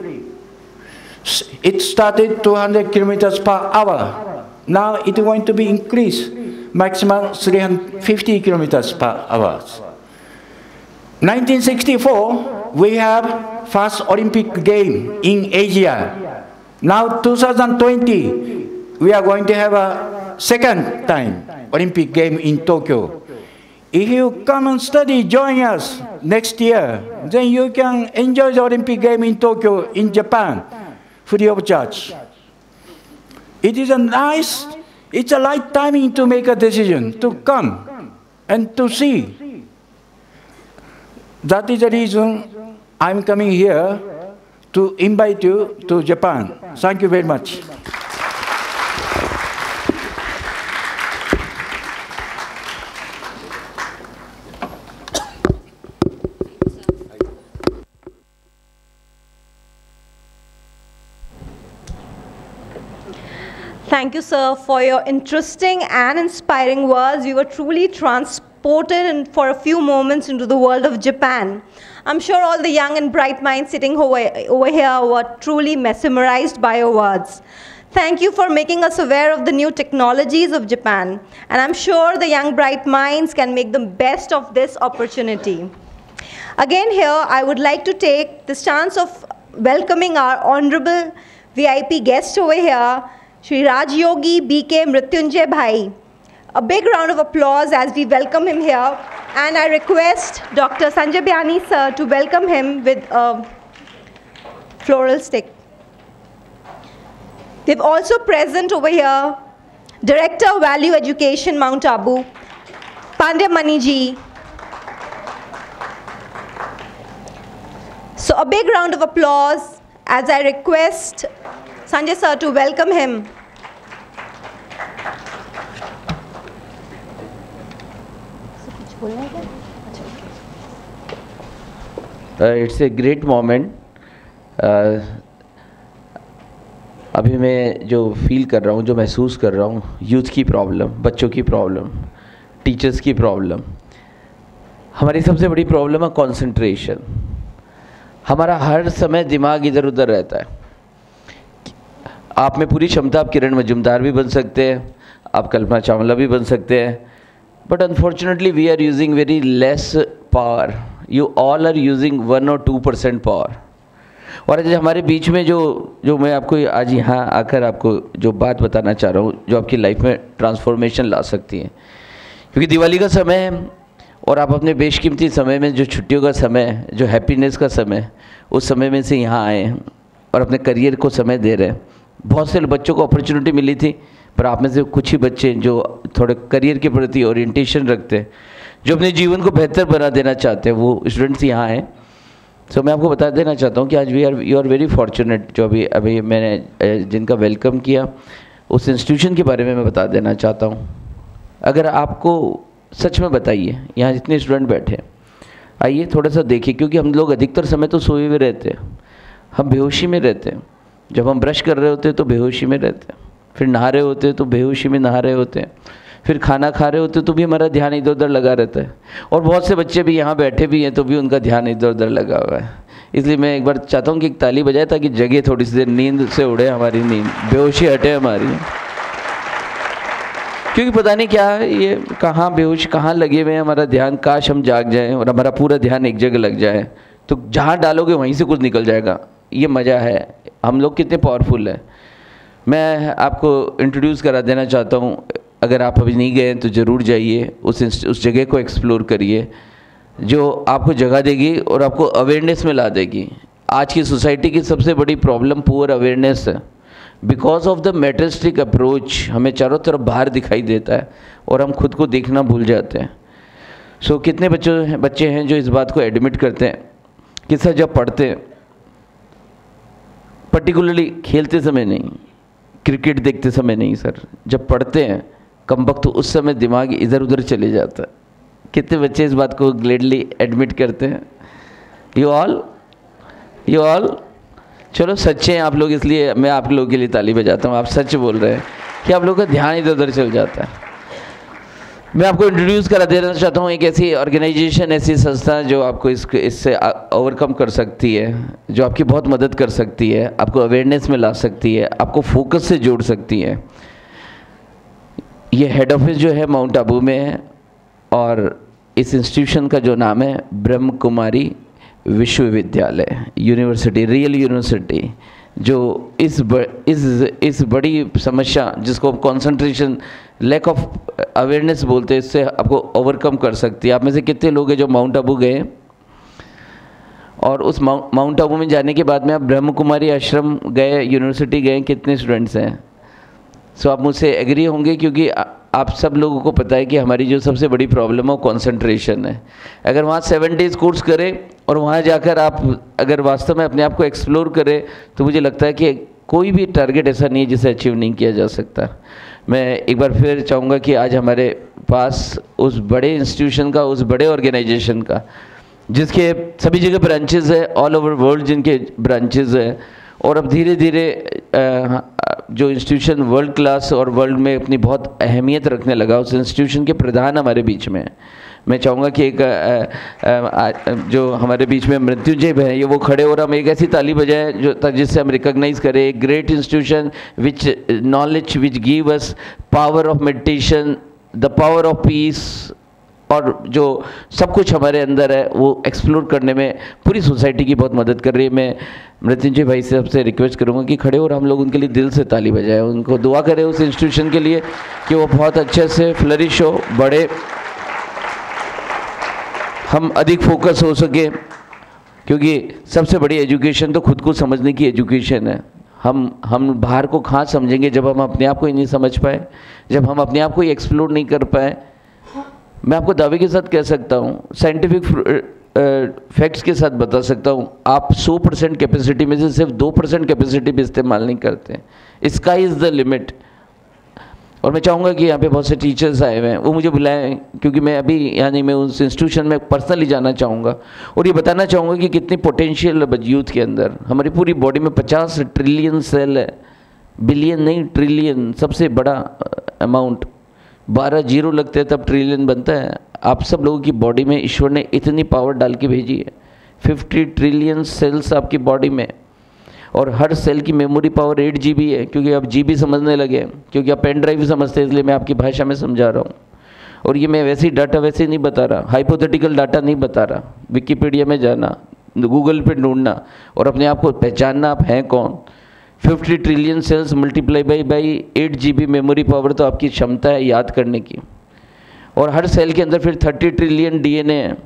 It started 200 kilometers per hour. Now it is going to be increased, maximum 350 kilometers per hour. 1964, we have first Olympic game in Asia. Now 2020, we are going to have a second time Olympic game in Tokyo. If you come and study, join us next year, then you can enjoy the Olympic game in Tokyo, in Japan, free of charge. It is it's a right timing to make a decision, to come and to see. That is the reason I'm coming here to invite you to Japan. Thank you very much. Thank you, sir, for your interesting and inspiring words. We were truly transported for a few moments into the world of Japan. I'm sure all the young and bright minds sitting over here were truly mesmerized by your words. Thank you for making us aware of the new technologies of Japan. And I'm sure the young bright minds can make the best of this opportunity. Again here, I would like to take this chance of welcoming our honorable VIP guest over here, Shri Rajyogi B.K. Mrityunjay Bhai. A big round of applause as we welcome him here. And I request Dr. Sanjay Byani sir to welcome him with a floral stick. They've also present over here, Director Value Education, Mount Abu, Pandya Maniji. So a big round of applause as I request Sanjay sir to welcome him. It's a great moment. अभी मैं जो feel कर रहा हूँ, जो महसूस कर रहा हूँ, यूथ की प्रॉब्लम, बच्चों की प्रॉब्लम, टीचर्स की प्रॉब्लम, हमारी सबसे बड़ी प्रॉब्लम है कंसंट्रेशन। हमारा हर समय दिमाग इधर उधर रहता है। आप में पूरी क्षमता, आप किरण मजूमदार भी बन सकते हैं, आप कल्पना चावला भी बन सकते हैं, but unfortunately we are using very less power. You all are using 1 or 2% power. और आज हमारे बीच में जो मैं आपको आज यहाँ आकर आपको जो बात बताना चाह रहा हूँ, जो आपकी लाइफ में ट्रांसफॉर्मेशन ला सकती है, क्योंकि दिवाली का समय है और आप अपने बेशकीमती समय में, जो छुट्टियों का समय है, जो हैप्पीनेस का समय, उस समय में से यहाँ आए हैं और अपने करियर को समय दे रहे हैं। बहुत से बच्चों को अपॉर्चुनिटी मिली थी, पर आप में से कुछ ही बच्चे जो थोड़े करियर के प्रति ओरिएंटेशन रखते हैं, जो अपने जीवन को बेहतर बना देना चाहते हैं, वो स्टूडेंट्स यहाँ हैं। सो मैं आपको बता देना चाहता हूँ कि आज यू आर वेरी फॉर्चुनेट। जो अभी मैंने जिनका वेलकम किया, उस इंस्टीट्यूशन के बारे में मैं बता देना चाहता हूँ। अगर आपको सच में बताइए, यहाँ जितने स्टूडेंट बैठे हैं, आइए थोड़ा सा देखिए, क्योंकि हम लोग अधिकतर समय तो सोए हुए रहते हैं, हम बेहोशी में रहते हैं। जब हम ब्रश कर रहे होते हैं तो बेहोशी में रहते हैं, फिर नहा रहे होते हैं तो बेहोशी में नहा रहे होते हैं, फिर खाना खा रहे होते तो भी हमारा ध्यान इधर उधर लगा रहता है। और बहुत से बच्चे भी यहाँ बैठे भी हैं तो भी उनका ध्यान इधर उधर लगा हुआ है। इसलिए मैं एक बार चाहता हूँ कि एक ताली बजाए ताकि जगह थोड़ी सी देर, नींद से उड़े हमारी नींद, बेहोशी हटे हमारी। क्योंकि पता नहीं क्या है, ये कहाँ बेहोश, कहाँ लगे हुए हैं हमारा ध्यान। काश हम जाग जाएँ और हमारा पूरा ध्यान एक जगह लग जाए, तो जहाँ डालोगे वहीं से कुछ निकल जाएगा। ये मज़ा है, हम लोग कितने पावरफुल हैं। मैं आपको इंट्रोड्यूस करा देना चाहता हूँ। अगर आप अभी नहीं गए तो ज़रूर जाइए, उस जगह को एक्सप्लोर करिए, जो आपको जगह देगी और आपको अवेयरनेस में ला देगी। आज की सोसाइटी की सबसे बड़ी प्रॉब्लम पुअर अवेयरनेस है। बिकॉज ऑफ द मेटरिस्टिक अप्रोच हमें चारों तरफ बाहर दिखाई देता है और हम खुद को देखना भूल जाते हैं। सो कितने बच्चे हैं जो इस बात को एडमिट करते हैं कि सर जब पढ़ते हैं, पर्टिकुलरली खेलते समय नहीं, क्रिकेट देखते समय नहीं सर, जब पढ़ते हैं कमबख्त तो उस समय दिमाग इधर उधर चले जाता है। कितने बच्चे इस बात को ग्लेडली एडमिट करते हैं? यू ऑल चलो सच्चे हैं आप लोग, इसलिए मैं आप लोगों के लिए ताली बजाता हूँ। आप सच बोल रहे हैं कि आप लोगों का ध्यान इधर उधर चल जाता है। मैं आपको इंट्रोड्यूस करा देना चाहता हूँ एक ऐसी ऑर्गेनाइजेशन, ऐसी संस्था जो आपको इससे ओवरकम कर सकती है, जो आपकी बहुत मदद कर सकती है, आपको अवेयरनेस में ला सकती है, आपको फोकस से जोड़ सकती है। ये हेड ऑफिस जो है माउंट आबू में है और इस इंस्टीट्यूशन का जो नाम है ब्रह्म कुमारी विश्वविद्यालय, यूनिवर्सिटी, रियल यूनिवर्सिटी, जो इस बड़ी समस्या जिसको कंसंट्रेशन, लैक ऑफ अवेयरनेस बोलते हैं, इससे आपको ओवरकम कर सकती है। आप में से कितने लोग हैं जो माउंट आबू गए? और उस माउंट आबू में जाने के बाद में आप ब्रह्म कुमारी आश्रम गए, यूनिवर्सिटी गए, कितने स्टूडेंट्स हैं? सो आप मुझसे एग्री होंगे, क्योंकि आप सब लोगों को पता है कि हमारी जो सबसे बड़ी प्रॉब्लम है वो कंसंट्रेशन है। अगर वहाँ 7 डेज़ कोर्स करें और वहाँ जाकर आप अगर वास्तव में अपने आप को एक्सप्लोर करें, तो मुझे लगता है कि कोई भी टारगेट ऐसा नहीं है जिसे अचीव नहीं किया जा सकता। मैं एक बार फिर चाहूँगा कि आज हमारे पास उस बड़े इंस्टीट्यूशन का, उस बड़े ऑर्गेनाइजेशन का, जिसके सभी जगह ब्रांचेज़ है, ऑल ओवर वर्ल्ड जिनके ब्रांचेज़ है, और अब धीरे धीरे जो इंस्टीट्यूशन वर्ल्ड क्लास और वर्ल्ड में अपनी बहुत अहमियत रखने लगा, उस इंस्टीट्यूशन के प्रधान हमारे बीच में है। मैं चाहूँगा कि एक जो हमारे बीच में मृत्युंजय है, ये वो खड़े और हम एक ऐसी ताली बजाएं जो जिससे हम रिकॉग्नाइज करें एक great institution which knowledge which give us power of meditation, the power of peace, और जो सब कुछ हमारे अंदर है वो एक्सप्लोर करने में पूरी सोसाइटी की बहुत मदद कर रही है। मैं मृत्युंजय भाई से सबसे रिक्वेस्ट करूंगा कि खड़े और हम लोग उनके लिए दिल से ताली बजाएं, उनको दुआ करें उस इंस्टीट्यूशन के लिए कि वो बहुत अच्छे से फ्लरिश हो, बढ़े, हम अधिक फोकस हो सके, क्योंकि सबसे बड़ी एजुकेशन तो खुद को समझने की एजुकेशन है। हम बाहर को कहाँ समझेंगे जब हम अपने आप को ही नहीं समझ पाए, जब हम अपने आप को ही एक्सप्लोर नहीं कर पाए। मैं आपको दावे के साथ कह सकता हूँ, साइंटिफिक फैक्ट्स के साथ बता सकता हूँ, आप 100% कैपेसिटी में से सिर्फ 2% कैपेसिटी भी इस्तेमाल नहीं करते। Sky is the limit. और मैं चाहूँगा कि यहाँ पे बहुत से टीचर्स आए हुए हैं, वो मुझे बुलाएं, क्योंकि मैं अभी यानी मैं उस इंस्टीट्यूशन में पर्सनली जाना चाहूँगा और ये बताना चाहूँगा कि कितनी पोटेंशियल है यूथ के अंदर। हमारी पूरी बॉडी में 50 ट्रिलियन सेल है, बिलियन नहीं ट्रिलियन, सबसे बड़ा अमाउंट। 12 जीरो लगते हैं तब ट्रिलियन बनता है। आप सब लोगों की बॉडी में ईश्वर ने इतनी पावर डाल के भेजी है, 50 ट्रिलियन सेल्स आपकी बॉडी में, और हर सेल की मेमोरी पावर 8 GB है, क्योंकि आप GB समझने लगे, क्योंकि आप पेन ड्राइव समझते हैं, इसलिए मैं आपकी भाषा में समझा रहा हूँ। और ये मैं वैसे ही डाटा वैसे नहीं बता रहा, हाइपोथेटिकल डाटा नहीं बता रहा। विकिपीडिया में जाना, गूगल पे ढूंढना और अपने आप को पहचानना आप हैं कौन। 50 trillion cells multiply by 8 GB memory power तो आपकी क्षमता है याद करने की। और हर सेल के अंदर फिर 30 ट्रिलियन DNA है।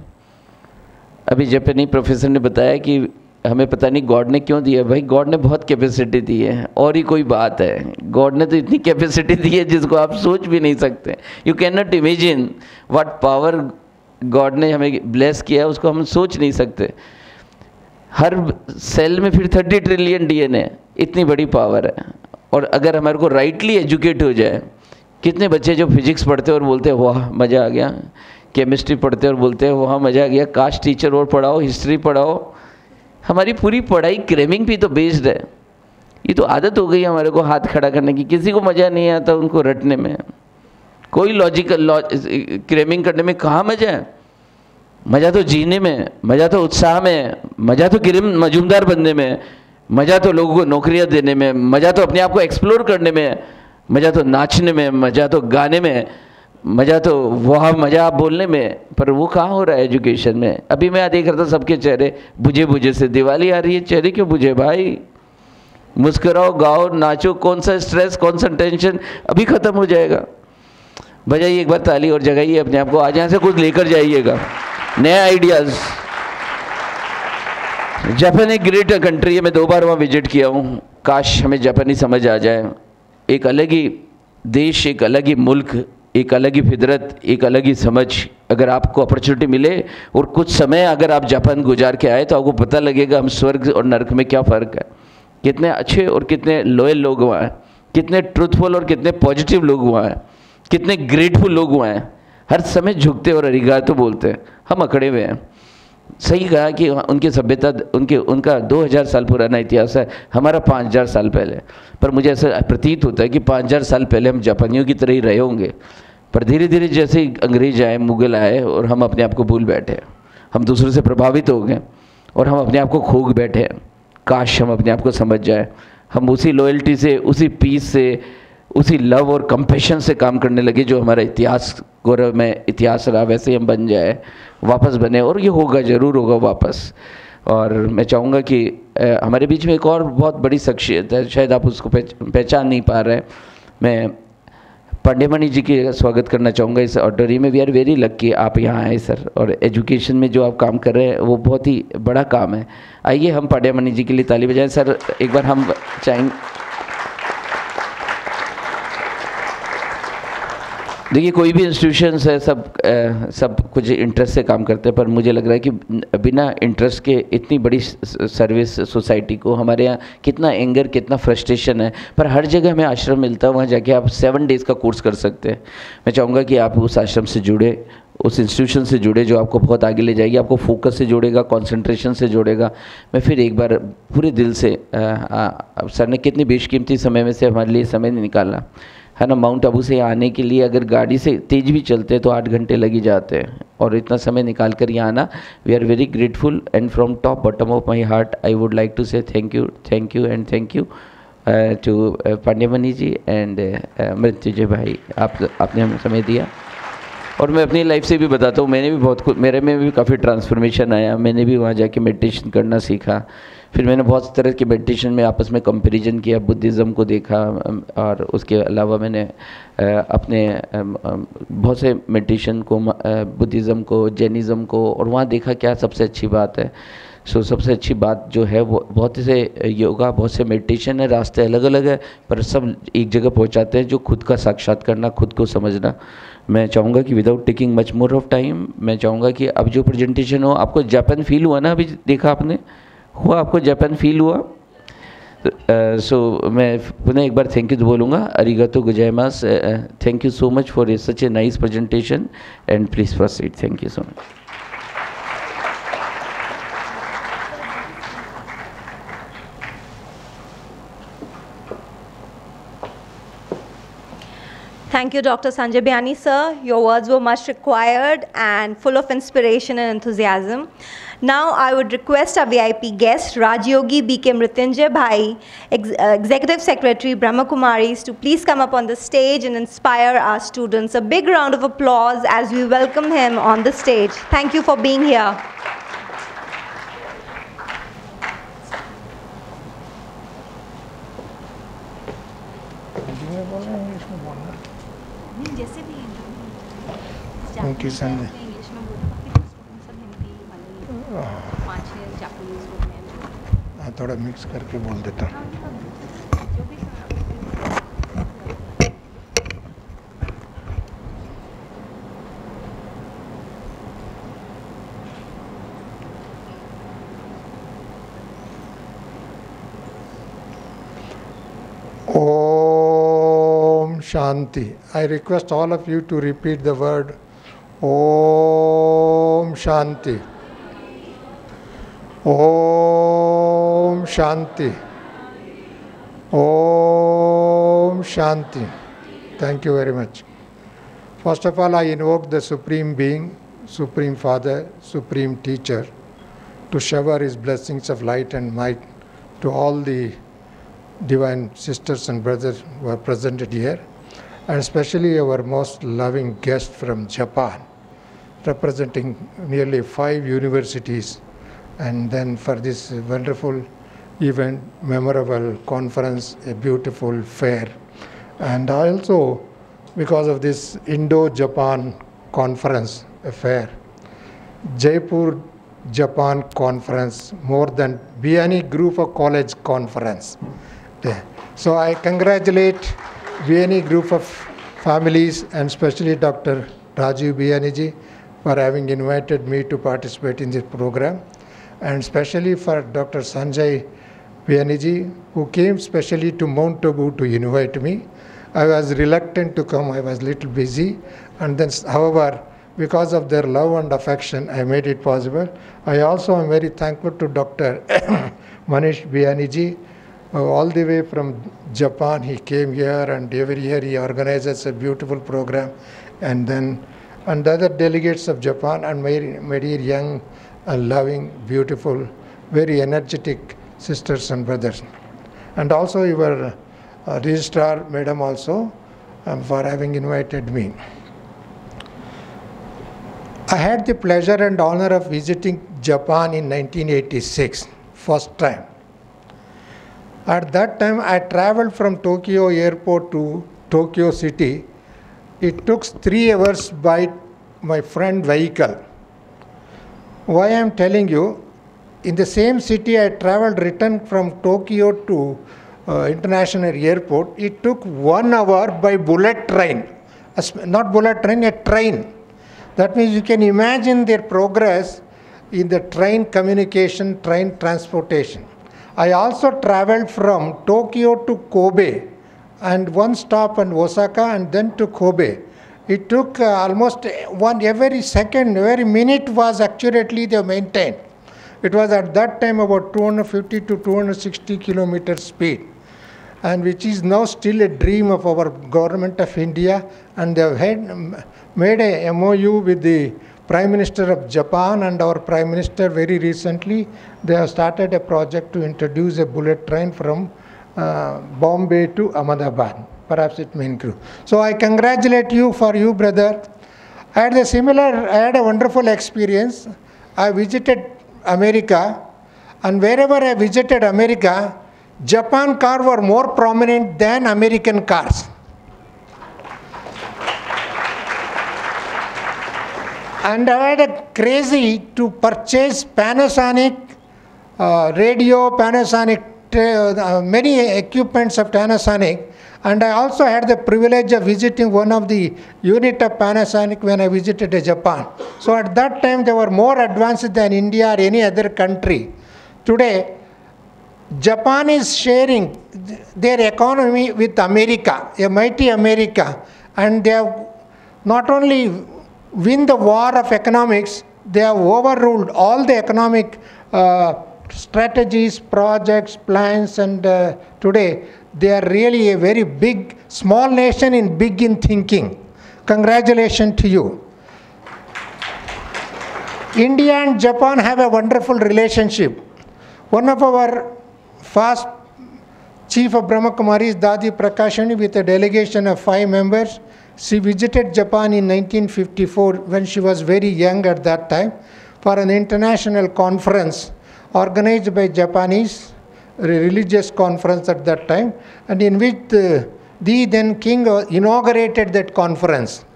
अभी जापानी प्रोफेसर ने बताया कि हमें पता नहीं गॉड ने क्यों दिया। भाई गॉड ने बहुत कैपेसिटी दी है, और ही कोई बात है। गॉड ने तो इतनी कैपेसिटी दी है जिसको आप सोच भी नहीं सकते। You can not imagine what power God ने हमें ब्लेस किया, उसको हम सोच नहीं सकते। हर सेल में फिर 30 ट्रिलियन DNA, इतनी बड़ी पावर है। और अगर हमारे को राइटली एजुकेट हो जाए, कितने बच्चे जो फिजिक्स पढ़ते हैं और बोलते हैं वाह मज़ा आ गया, केमिस्ट्री पढ़ते हैं और बोलते हैं वाह मज़ा आ गया, काश टीचर और पढ़ाओ, हिस्ट्री पढ़ाओ। हमारी पूरी पढ़ाई क्रेमिंग भी तो बेस्ड है। ये तो आदत हो गई हमारे को हाथ खड़ा करने की। किसी को मज़ा नहीं आता उनको रटने में, कोई लॉजिकल क्रेमिंग करने में कहाँ मज़ा है। मज़ा तो जीने में, मज़ा तो उत्साह में, मज़ा तो किरण मजूमदार बनने में, मज़ा तो लोगों को नौकरियां देने में, मज़ा तो अपने आप को एक्सप्लोर करने में, मज़ा तो नाचने में, मज़ा तो गाने में, मज़ा तो वह मज़ा आप बोलने में। पर वो कहाँ हो रहा है एजुकेशन में। अभी मैं देख रहा था सबके चेहरे बुझे बुझे से। दिवाली आ रही है, चेहरे क्यों बुझे भाई। मुस्कुराओ, गाओ, नाचो। कौन सा स्ट्रेस, कौन सा टेंशन अभी ख़त्म हो जाएगा। बजाइए एक बार ताली और जगाइए अपने आप को। आज यहाँ से कुछ लेकर जाइएगा, नए आइडियाज़। जापान एक ग्रेट कंट्री है, मैं 2 बार वहाँ विजिट किया हूँ। काश हमें जापानी समझ आ जाए। एक अलग ही देश, एक अलग ही मुल्क, एक अलग ही फितरत, एक अलग ही समझ। अगर आपको अपॉर्चुनिटी मिले और कुछ समय अगर आप जापान गुजार के आए तो आपको पता लगेगा हम स्वर्ग और नरक में क्या फ़र्क है। कितने अच्छे और कितने लॉयल लोग वहाँ हैं, कितने ट्रूथफुल और कितने पॉजिटिव लोग वहाँ हैं, कितने ग्रेटफुल लोग वहाँ हैं। हर समय झुकते और अरिगातो बोलते हैं। हम अकड़े हुए हैं। सही कहा कि उनकी सभ्यता, उनका 2000 साल पुराना इतिहास है, हमारा 5000 साल पहले। पर मुझे ऐसा प्रतीत होता है कि 5000 साल पहले हम जापानियों की तरह ही रहे होंगे। पर धीरे धीरे जैसे ही अंग्रेज आए, मुग़ल आए और हम अपने आप को भूल बैठे, हम दूसरों से प्रभावित हो गए और हम अपने आप को खो बैठे। काश हम अपने आप को समझ जाए, हम उसी लॉयल्टी से, उसी पीस से, उसी लव और कंपैशन से काम करने लगे जो हमारा इतिहास गौरव में इतिहास रहा, वैसे ही हम बन जाए, वापस बने। और ये होगा, ज़रूर होगा वापस। और मैं चाहूँगा कि हमारे बीच में एक और बहुत बड़ी शख्सियत है, शायद आप उसको पहचान नहीं पा रहे हैं। मैं पांडेमणि जी की स्वागत करना चाहूँगा इस ऑडिटोरियम में। वी आर वेरी लकी आप यहाँ आए सर, और एजुकेशन में जो आप काम कर रहे हैं वो बहुत ही बड़ा काम है। आइए हम पांडेमणि जी के लिए ताली बजाएं सर। एक बार हम चाहेंगे, देखिए कोई भी इंस्टीट्यूशंस है, सब कुछ इंटरेस्ट से काम करते हैं, पर मुझे लग रहा है कि बिना इंटरेस्ट के इतनी बड़ी सर्विस सोसाइटी को, हमारे यहाँ कितना एंगर, कितना फ्रस्ट्रेशन है। पर हर जगह हमें आश्रम मिलता है, वहाँ जाके आप 7 डेज़ का कोर्स कर सकते हैं। मैं चाहूँगा कि आप उस आश्रम से जुड़े, उस इंस्टीट्यूशन से जुड़े जो आपको बहुत आगे ले जाएगी, आपको फोकस से जोड़ेगा, कंसंट्रेशन से जोड़ेगा। मैं फिर एक बार पूरे दिल से, सर ने कितनी बेशकीमती समय में से हमारे लिए समय निकाला है ना। माउंट आबू से आने के लिए अगर गाड़ी से तेज भी चलते हैं तो 8 घंटे लग ही जाते हैं, और इतना समय निकाल कर यहाँ आना, we are very grateful. And from top bottom of my heart I would like to say thank you and thank you to Pandemani ji and Mrityunjay भाई, आपने हमें समय दिया। और मैं अपनी लाइफ से भी बताता हूँ, मैंने भी बहुत कुछ, मेरे में भी काफ़ी ट्रांसफॉर्मेशन आया। मैंने भी वहाँ जाके मेडिटेशन करना सीखा। फिर मैंने बहुत तरह के मेडिटेशन में आपस में कंपैरिजन किया, बुद्धिज़्म को देखा, और उसके अलावा मैंने अपने बहुत से मेडिटेशन को, बुद्धिज़्म को, जैनिज़्म को, और वहाँ देखा क्या सबसे अच्छी बात है। सो सबसे अच्छी बात जो है वो बहुत से योगा, बहुत से मेडिटेशन है, रास्ते अलग अलग है पर सब एक जगह पहुंचाते हैं, जो खुद का साक्षात करना, खुद को समझना। मैं चाहूँगा कि without taking much more of time, मैं चाहूँगा कि अब जो प्रेजेंटेशन हो, आपको जापान फील हुआ ना? अभी देखा आपने, हुआ आपको जापान फील हुआ? सो मैं पुनः एक बार थैंक यू तो बोलूँगा, अरिगातो गोजाइमास, thank you so much for such a nice presentation and please proceed, thank you so much. Thank you, Dr. Sanjay Bayani, sir. Your words were much required and full of inspiration and enthusiasm. Now, I would request our VIP guest, Rajyogi B.K. Mrityunjay Bhai, Executive Secretary, Brahma Kumaris, to please come up on the stage and inspire our students. A big round of applause as we welcome him on the stage. Thank you for being here. क्योंकि संजय थोड़ा mix करके बोल देता हूँ। Om Shanti. I request all of you to repeat the word Om Shanti. Om Shanti. Om Shanti. Thank you very much. First of all, I invoke the Supreme Being, Supreme Father, Supreme Teacher, to shower His blessings of light and might to all the divine sisters and brothers who are presented here, and especially our most loving guest from Japan, representing nearly 5 universities, and then for this wonderful event, memorable conference, a beautiful fair. And also, because of this Indo-Japan conference affair, Jaipur, Japan conference, more than Bayani Group of College conference. So I congratulate Bayani Group of families and especially Dr. Rajiv Bayaniji for having invited me to participate in this program, and especially for Dr. Sanjay Bayaniji, who came specially to Mount Abu to invite me. I was reluctant to come, I was a little busy, and then however, because of their love and affection, I made it possible. I also am very thankful to Dr. Manish Bayaniji, all the way from Japan. He came here, and every year he organizes a beautiful program, and then and the other delegates of Japan, and very young and loving, beautiful, very energetic sisters and brothers. And also your registrar madam also for having invited me. I had the pleasure and honor of visiting Japan in 1986, first time. At that time, I traveled from Tokyo airport to Tokyo city. It took 3 hours by my friend vehicle. Why I am telling you, in the same city I traveled return from Tokyo to International Airport. It took 1 hour by bullet train. Not bullet train, a train. That means you can imagine their progress in the train communication, train transportation. I also traveled from Tokyo to Kobe, and one stop in Osaka and then to Kobe. It took almost every second, every minute was accurately they maintained. It was at that time about 250 to 260 kilometer speed, and which is now still a dream of our government of India, and they have made a MOU with the Prime Minister of Japan and our Prime Minister very recently. They have started a project to introduce a bullet train from Bombay to Ahmedabad. Perhaps it may include. So I congratulate you for you, brother. I had a wonderful experience. I visited America, and wherever I visited America, Japan cars were more prominent than American cars. And I had a crazy to purchase Panasonic radio, Panasonic, many equipments of Panasonic. And I also had the privilege of visiting one of the unit of Panasonic when I visited Japan. So at that time, they were more advanced than India or any other country. Today, Japan is sharing their economy with America, a mighty America. And they have not only win the war of economics, they have overruled all the economic strategies, projects, plans, and today they are really a very big, small nation in big in thinking. Congratulations to you. India and Japan have a wonderful relationship. One of our first chief of Brahma Kumaris, Dadi Prakashani, with a delegation of 5 members, she visited Japan in 1954 when she was very young at that time for an international conference organized by Japanese, a religious conference at that time, and in which the then king inaugurated that conference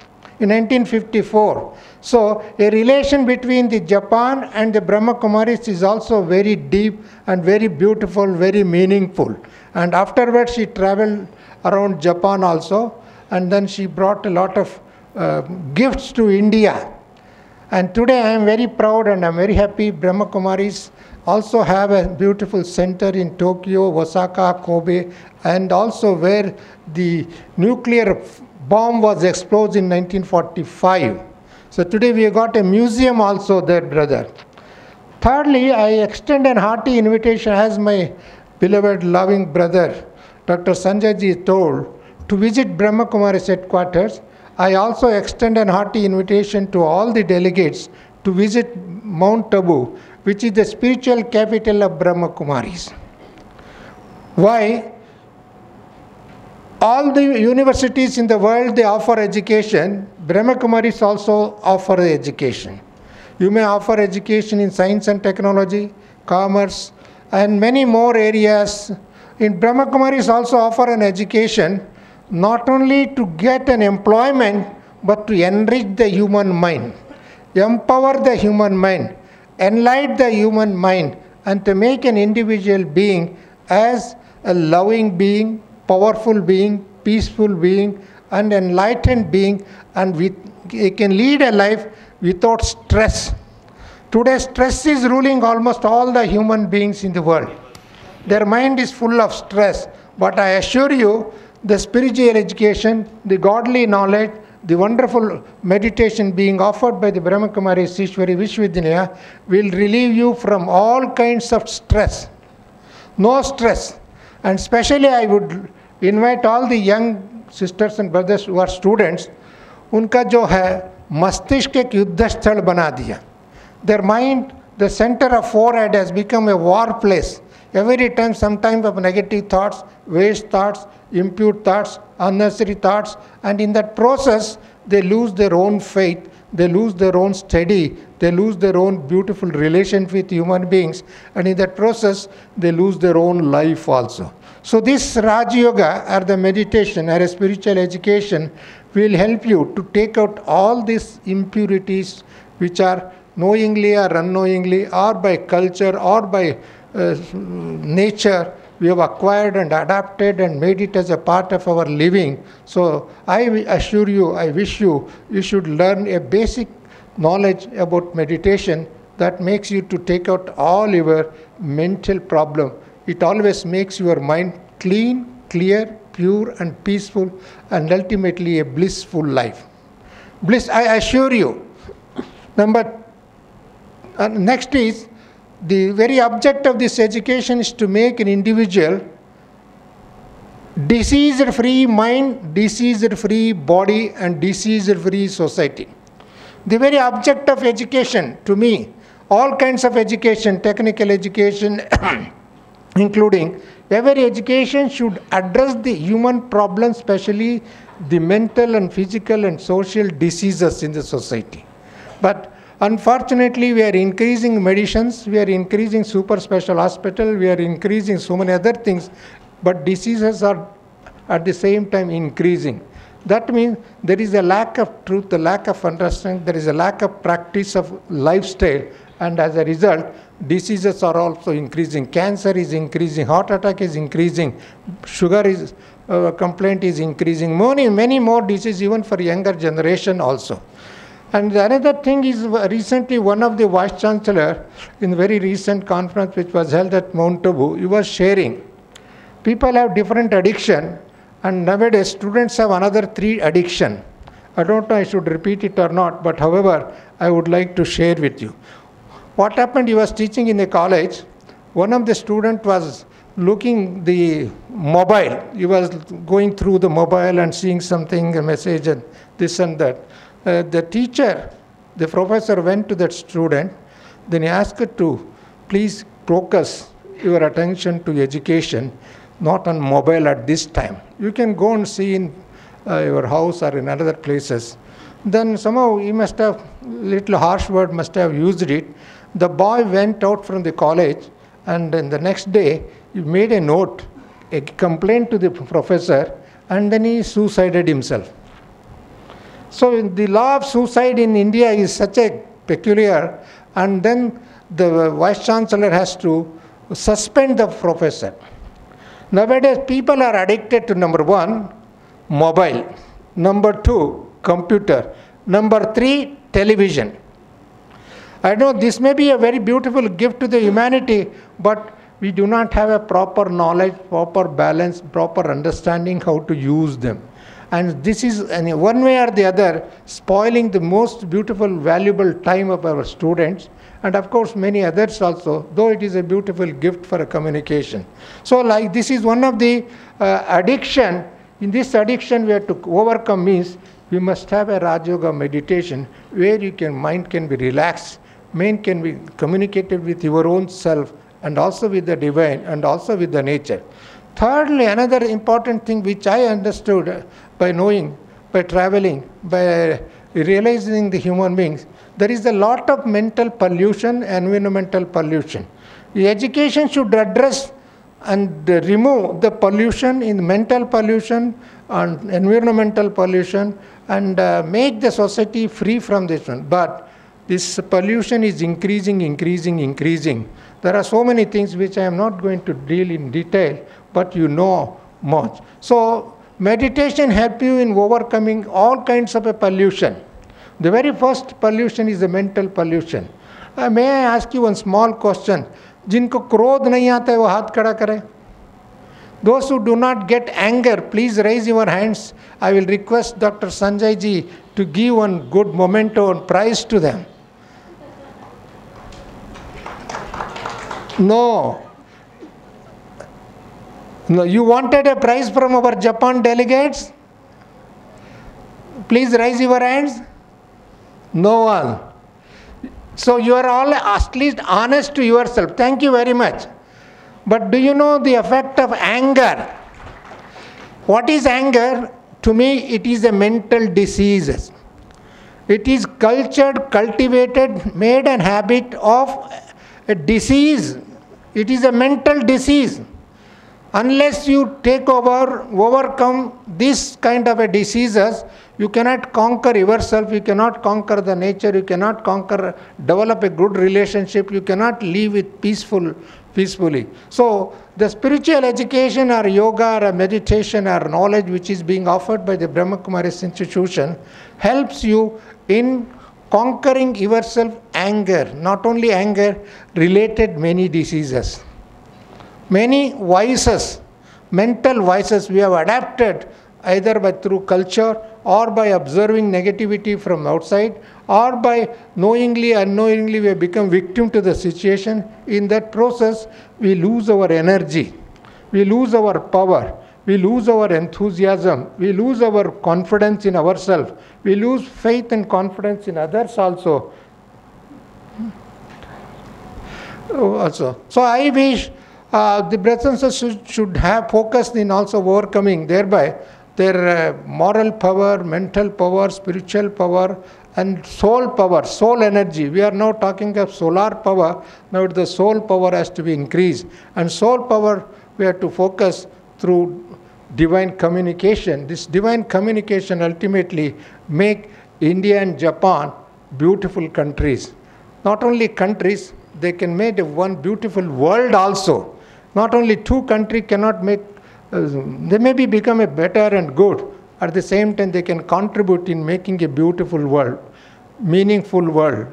in 1954. So a relation between the Japan and the Brahma Kumaris is also very deep and very beautiful, very meaningful. And afterwards she traveled around Japan also, and then she brought a lot of gifts to India. And today I am very proud and I am very happy Brahma Kumaris also have a beautiful center in Tokyo, Osaka, Kobe, and also where the nuclear bomb was exploded in 1945. So today we have got a museum also there, brother. Thirdly, I extend an hearty invitation, as my beloved loving brother, Dr. Sanjay ji told, to visit Brahma Kumaris headquarters. I also extend an hearty invitation to all the delegates to visit Mount Tabu, which is the spiritual capital of Brahma Kumaris. Why? All the universities in the world, they offer education. Brahma Kumaris also offer education. You may offer education in science and technology, commerce, and many more areas. In Brahma Kumaris also offer an education not only to get an employment, but to enrich the human mind, empower the human mind, enlighten the human mind, and to make an individual being as a loving being, powerful being, peaceful being, and enlightened being, and he can lead a life without stress. Today, stress is ruling almost all the human beings in the world. Their mind is full of stress, but I assure you, the spiritual education, the godly knowledge, the wonderful meditation being offered by the Brahma Kumaris Ishwari Vishwavidyalaya will relieve you from all kinds of stress. No stress. And especially I would invite all the young sisters and brothers who are students, उनका जो है मस्तिष्क एक युद्ध स्थल बना दिया. Their mind, the center of forehead has become a war place. Every time, some type of negative thoughts, waste thoughts, impure thoughts, unnecessary thoughts, and in that process, they lose their own faith, they lose their own study, they lose their own beautiful relation with human beings, and in that process, they lose their own life also. So this Raj Yoga, or the meditation, or a spiritual education, will help you to take out all these impurities which are knowingly or unknowingly, or by culture, or by nature, we have acquired and adapted and made it as a part of our living. So I assure you, I wish you should learn a basic knowledge about meditation that makes you to take out all your mental problem. It always makes your mind clean, clear, pure and peaceful, and ultimately a blissful life. Bliss, I assure you. Next is, the very object of this education is to make an individual disease-free mind, disease-free body, and disease-free society. The very object of education, to me, all kinds of education, technical education, including every education should address the human problems, especially the mental and physical and social diseases in the society. But unfortunately, we are increasing medicines, we are increasing super special hospital, we are increasing so many other things, but diseases are at the same time increasing. That means there is a lack of truth, a lack of understanding, there is a lack of practice of lifestyle, and as a result, diseases are also increasing. Cancer is increasing, heart attack is increasing, sugar is complaint is increasing, many more diseases even for younger generation also. And another thing is recently one of the Vice Chancellor in a very recent conference which was held at Mount Abu, he was sharing. People have different addiction, and nowadays students have another 3 addiction. I don't know I should repeat it or not, but however, I would like to share with you. What happened, he was teaching in a college. One of the student was looking the mobile. He was going through the mobile and seeing something, a message and this and that. The teacher, the professor went to that student, then he asked her to please focus your attention to education, not on mobile at this time. You can go and see in your house or in other places. Then somehow he must have, little harsh word must have used it. The boy went out from the college, and then the next day he made a note, a complaint to the professor, and then he suicided himself. So the law of suicide in India is such a peculiar, and then the Vice Chancellor has to suspend the professor. Nowadays people are addicted to number 1, mobile, number 2, computer, number 3, television. I know this may be a very beautiful gift to the humanity, but we do not have a proper knowledge, proper balance, proper understanding how to use them. And this is, in one way or the other, spoiling the most beautiful, valuable time of our students, and of course many others also, though it is a beautiful gift for a communication. So like this is one of the addiction. In this addiction we have to overcome means we must have a Raj Yoga meditation where mind can be relaxed, mind can be communicated with your own self and also with the divine and also with the nature. Thirdly, another important thing which I understood by knowing, by traveling, by realizing the human beings, there is a lot of mental pollution, environmental pollution. The education should address and remove the pollution in mental pollution and environmental pollution and make the society free from this one. But this pollution is increasing. There are so many things which I am not going to deal in detail, but you know much. So meditation helps you in overcoming all kinds of a pollution. The very first pollution is the mental pollution. May I ask you one small question? जिनको क्रोध नहीं आता है वो हाथ खड़ा करें. Those who do not get anger, please raise your hands. I will request Dr. Sanjay ji to give one good memento and prize to them. No. No, you wanted a prize from our Japan delegates? Please raise your hands. No one. So you are all at least honest to yourself. Thank you very much. But do you know the effect of anger? What is anger? To me, it is a mental disease. It is cultured, cultivated, made an habit of a disease. It is a mental disease. Unless you take over, overcome this kind of a diseases, you cannot conquer yourself, you cannot conquer the nature, you cannot develop a good relationship, you cannot live it peacefully. So the spiritual education or yoga or meditation or knowledge which is being offered by the Brahma Kumaris institution helps you in conquering yourself anger, not only anger, related many diseases. Many vices, mental vices we have adapted either through culture or by observing negativity from outside or by knowingly, unknowingly we have become victim to the situation. In that process, we lose our energy, we lose our power, we lose our enthusiasm, we lose our confidence in ourselves, we lose faith and confidence in others also. So I wish the brothers and sisters should have focused in also overcoming thereby their moral power, mental power, spiritual power and soul power, soul energy. We are now talking of solar power, now the soul power has to be increased. And soul power we have to focus through divine communication. This divine communication ultimately make India and Japan beautiful countries. Not only countries, they can make one beautiful world also. Not only two countries cannot make, they maybe become a better and good. At the same time, they can contribute in making a beautiful world, meaningful world,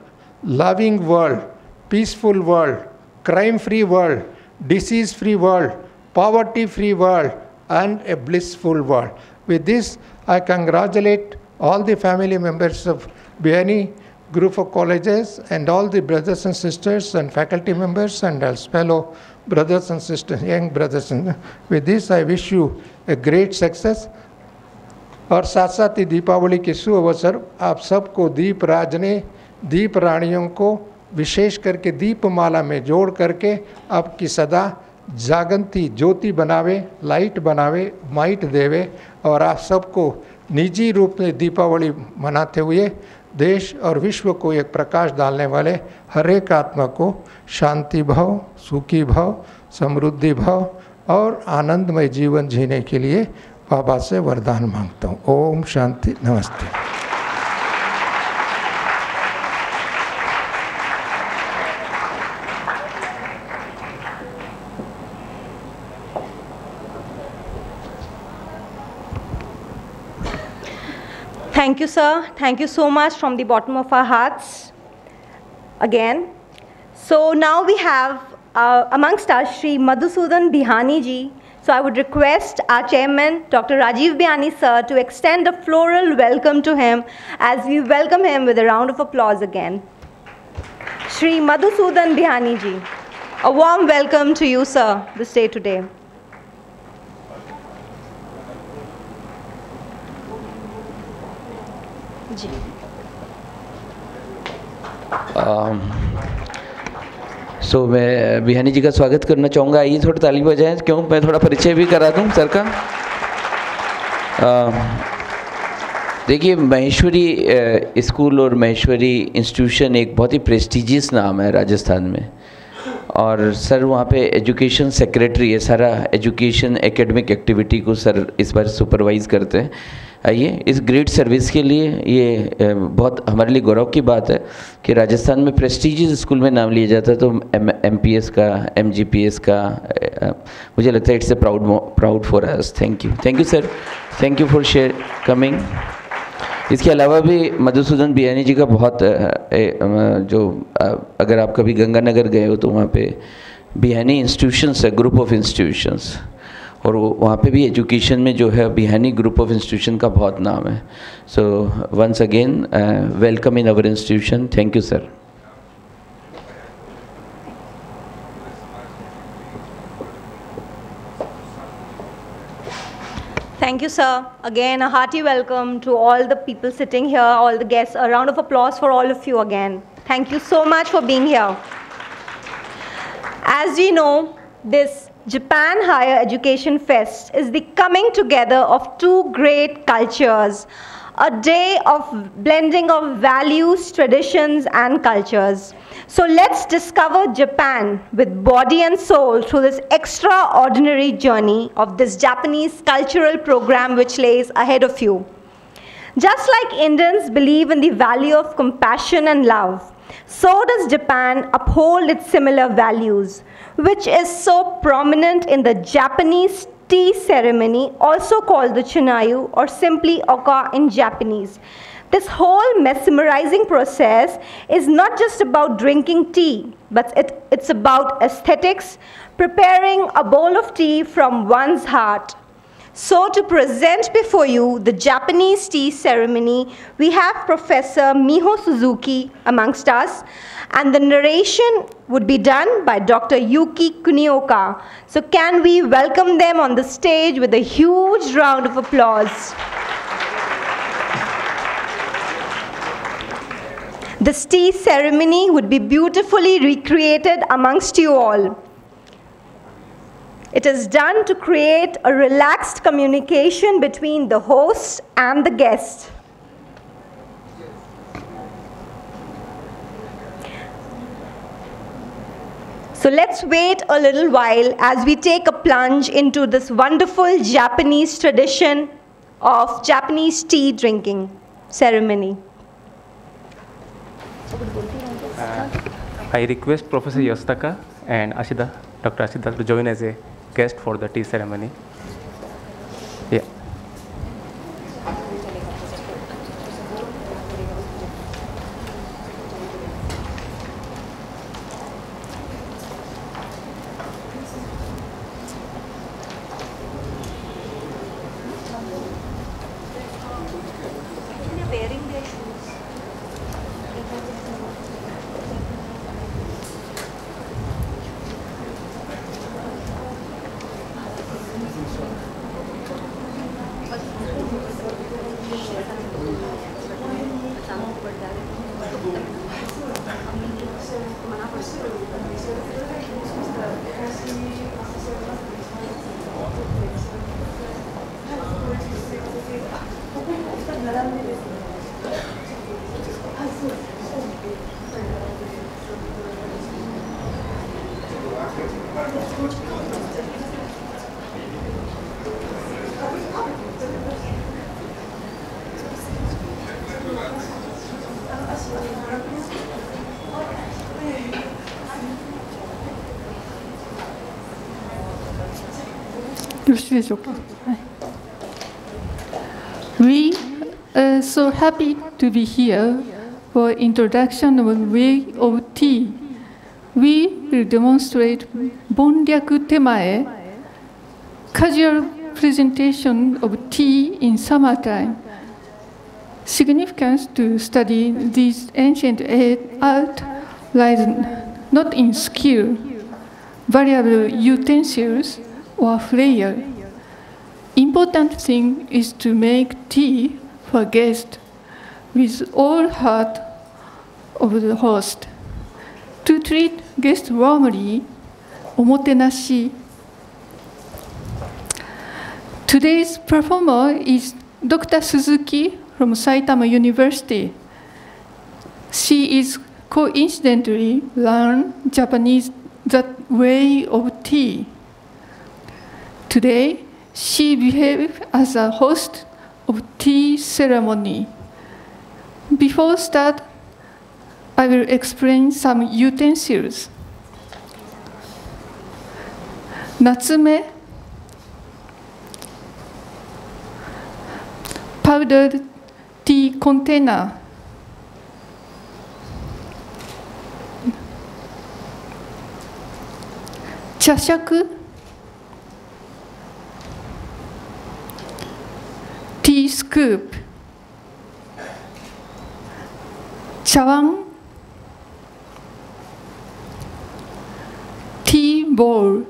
loving world, peaceful world, crime-free world, disease-free world, poverty-free world, and a blissful world. With this, I congratulate all the family members of Bihani Group of Colleges and all the brothers and sisters and faculty members and as fellow brothers and sisters, young brothers. And with this, I wish you a great success. और साथ साथ ही दीपावली के शुभ अवसर आप सबको दीप राजने, दीप रानियों को विशेष करके दीपमाला में जोड़ करके आपकी सदा जागंती ज्योति बनावे, लाइट बनावे, माइट देवे और आप सबको निजी रूप में दीपावली मनाते हुए देश और विश्व को एक प्रकाश डालने वाले हर एक आत्मा को शांति भाव, सुखी भाव, समृद्धि भाव और आनंदमय जीवन जीने के लिए बाबा से वरदान मांगता हूँ। ओम शांति, नमस्ते। Thank you, sir. Thank you so much from the bottom of our hearts again. So now we have amongst us Shri Madhusudan Bihani ji. So I would request our chairman, Dr. Rajiv Bihani sir, to extend a floral welcome to him as we welcome him with a round of applause again. Shri Madhusudan Bihani ji, a warm welcome to you, sir, this day today. जी. सो मैं बिहानी जी का स्वागत करना चाहूँगा। आइए थोड़ा ताली बजाएं, क्यों मैं थोड़ा परिचय भी करा दूँ सर का। देखिए, महेश्वरी स्कूल और महेश्वरी इंस्टीट्यूशन एक बहुत ही प्रेस्टिजियस नाम है राजस्थान में, और सर वहाँ पे एजुकेशन सेक्रेटरी है, सारा एजुकेशन एकेडमिक एक्टिविटी को सर इस बार सुपरवाइज़ करते हैं। आइए, इस ग्रेट सर्विस के लिए ये बहुत हमारे लिए गौरव की बात है कि राजस्थान में प्रेस्टीजियस स्कूल में नाम लिया जाता है, तो MPS का, MGPS का, मुझे लगता है it's a proud for us. Thank you sir, thank you for share coming. इसके अलावा भी मधुसूदन बिहानी जी का बहुत जो अगर आप कभी गंगानगर गए हो तो वहाँ पे बिहानी इंस्टीट्यूशंस है, ग्रुप ऑफ इंस्टीट्यूशंस, और वहाँ पे भी एजुकेशन में जो है बिहानी ग्रुप ऑफ इंस्टीट्यूशन का बहुत नाम है। So once again welcome in our institution. Thank you sir. Thank you, sir. Again, a hearty welcome to all the people sitting here, all the guests. A round of applause for all of you again. Thank you so much for being here. As we know, this Japan Higher Education Fest is the coming together of two great cultures, a day of blending of values, traditions, and cultures. So let's discover Japan with body and soul through this extraordinary journey of this Japanese cultural program which lays ahead of you. Just like Indians believe in the value of compassion and love, so does Japan uphold its similar values, which is so prominent in the Japanese tea ceremony, also called the Chinayu or simply Oka in Japanese. This whole mesmerizing process is not just about drinking tea, but it's about aesthetics, preparing a bowl of tea from one's heart. So to present before you the Japanese tea ceremony, we have Professor Miho Suzuki amongst us, and the narration would be done by Dr. Yuki Kunioka. So can we welcome them on the stage with a huge round of applause. This tea ceremony would be beautifully recreated amongst you all. It is done to create a relaxed communication between the host and the guest. So let's wait a little while as we take a plunge into this wonderful Japanese tradition of Japanese tea drinking ceremony. I request Professor Yosutaka and Dr. Ashida to join as a guest for the tea ceremony. Yeah. We are so happy to be here for introduction of way of tea. We will demonstrate Bonryaku Temae, casual presentation of tea in summertime. Significance to study this ancient art lies not in skill, variable utensils, or flair. Important thing is to make tea for guests with all heart of the host. To treat guests warmly, omotenashi. Today's performer is Dr. Suzuki from Saitama University. She is coincidentally learned Japanese that way of tea. Today, she behaves as a host of tea ceremony. Before start, I will explain some utensils. Natsume, powdered tea container. Chashaku, tea scoop. Chawan, tea bowl.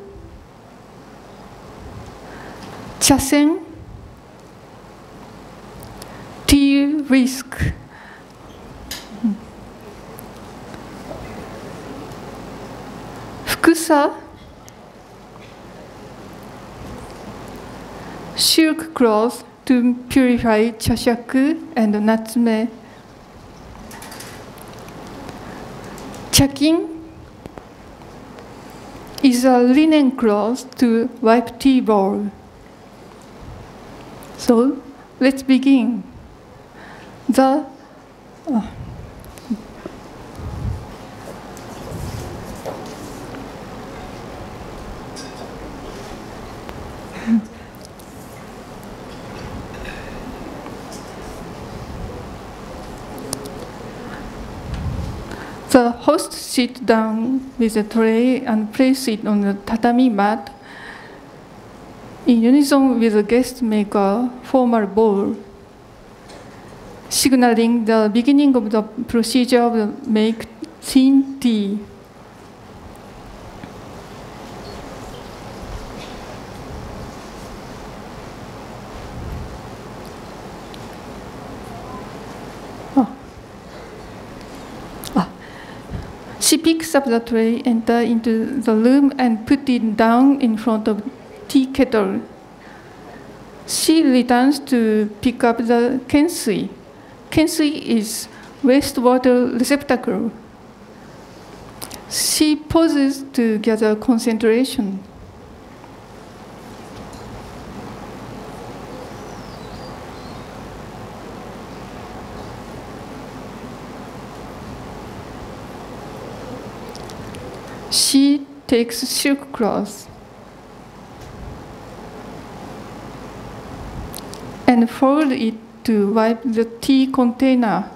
Chasen, tea whisk. Fukusa, silk cloth to purify chashaku and natsume. Chakin is a linen cloth to wipe tea bowl. So let's begin. The host sits down with a tray and place it on the tatami mat. In unison with the guest, make a formal bowl, signaling the beginning of the procedure of the make thin tea. She picks up the tray, enter into the room, and put it down in front of tea kettle. She returns to pick up the kensui. Kensui is wastewater receptacle. She pauses to gather concentration. She takes silk cloth and fold it to wipe the tea container.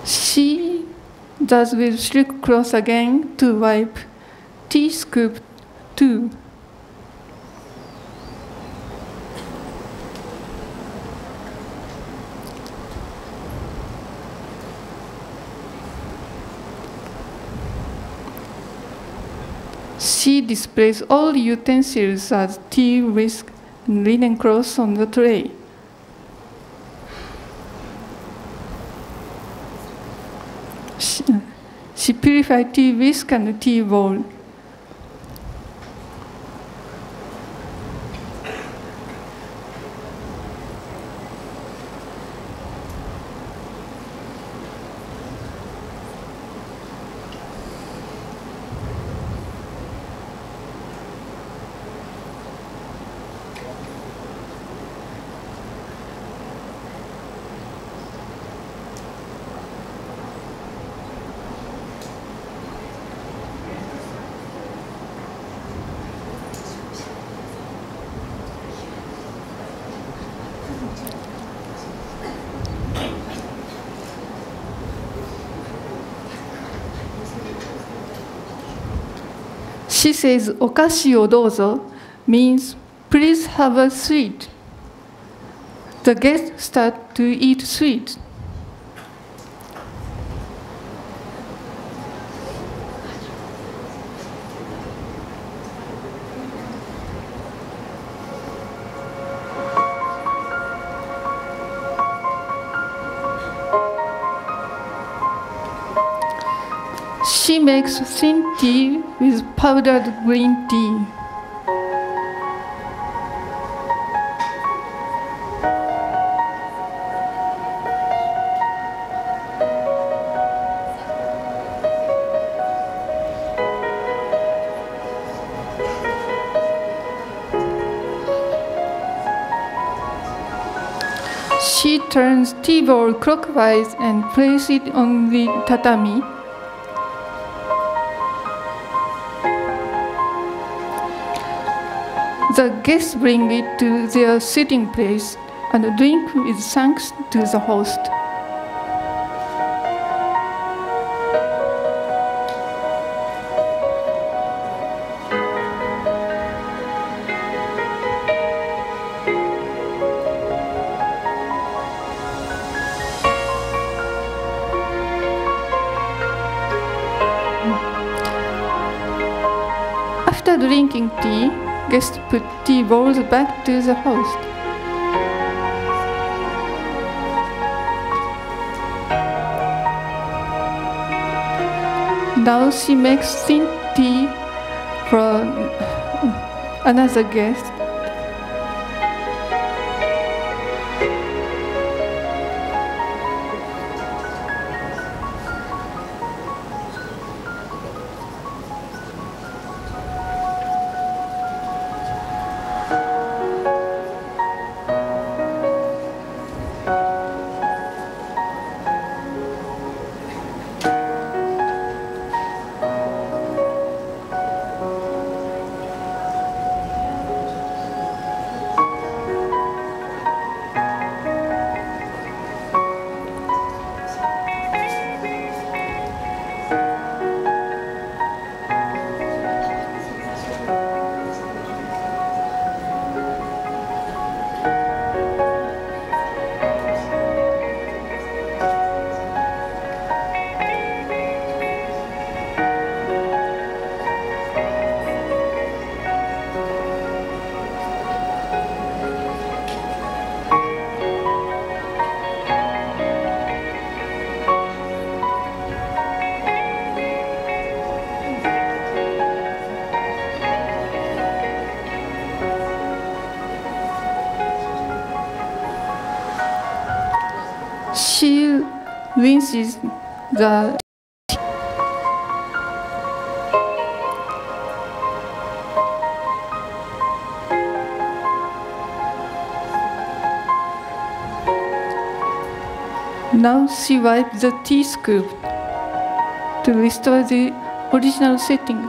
She does with silk cloth again to wipe tea scoop too. She displays all utensils as tea whisk and linen cloths on the tray. She purifies tea whisk and tea bowl. She says, "Okashi o douzo" means please have a sweet. The guests start to eat sweet. She makes thin tea with powdered green tea. She turns tea bowl clockwise and places it on the tatami. The guests bring it to their sitting place and a drink with thanks to the host. After drinking tea, guests put tea bowls back to the host. Now she makes thin tea for another guest. She rinses the Now she wiped the tea scoop to restore the original setting.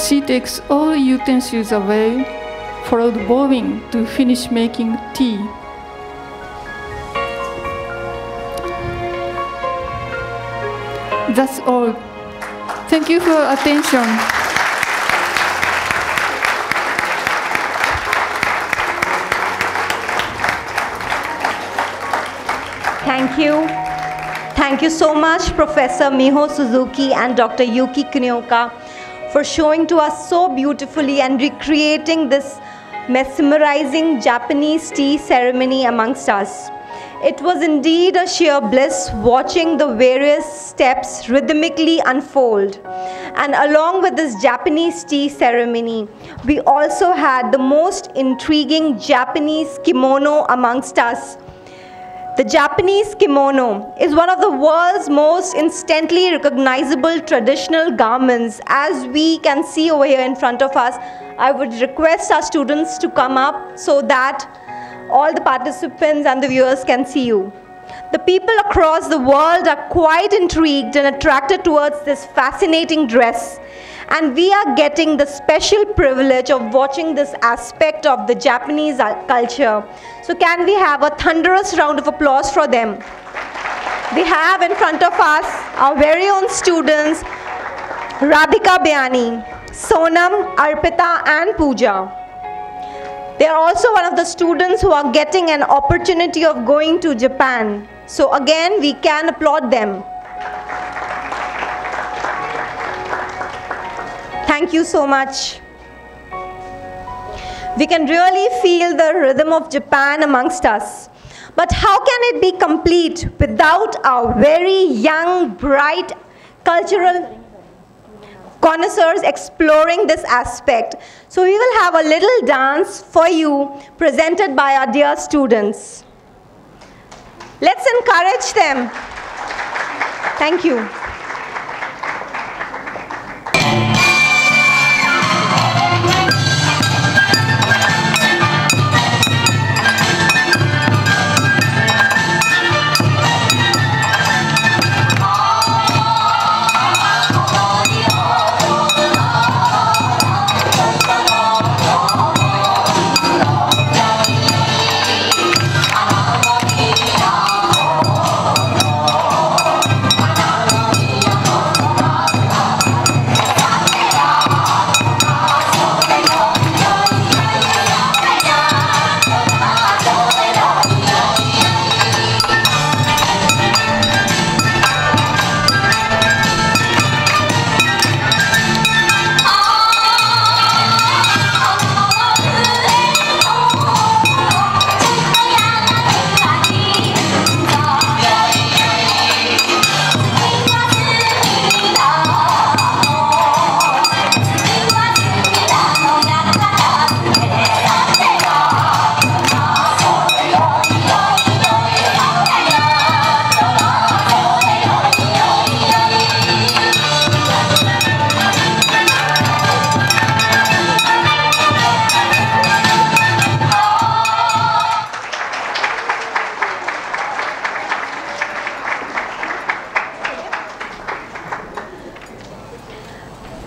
She takes all utensils away, followed bowing to finish making tea. That's all. Thank you for your attention. Thank you. Thank you so much, Professor Miho Suzuki and Dr. Yuki Kunioka, for showing to us so beautifully and recreating this mesmerizing Japanese tea ceremony amongst us. It was indeed a sheer bliss watching the various steps rhythmically unfold. And along with this Japanese tea ceremony, we also had the most intriguing Japanese kimono amongst us. The Japanese kimono is one of the world's most instantly recognizable traditional garments. As we can see over here in front of us, I would request our students to come up so that all the participants and the viewers can see you. The people across the world are quite intrigued and attracted towards this fascinating dress. And we are getting the special privilege of watching this aspect of the Japanese culture. So can we have a thunderous round of applause for them? We have in front of us our very own students, Radhika Bayani, Sonam, Arpita and Pooja. They are also one of the students who are getting an opportunity of going to Japan. So again, we can applaud them. Thank you so much. We can really feel the rhythm of Japan amongst us. But how can it be complete without our very young, bright, cultural connoisseurs exploring this aspect? So we will have a little dance for you presented by our dear students. Let's encourage them. Thank you.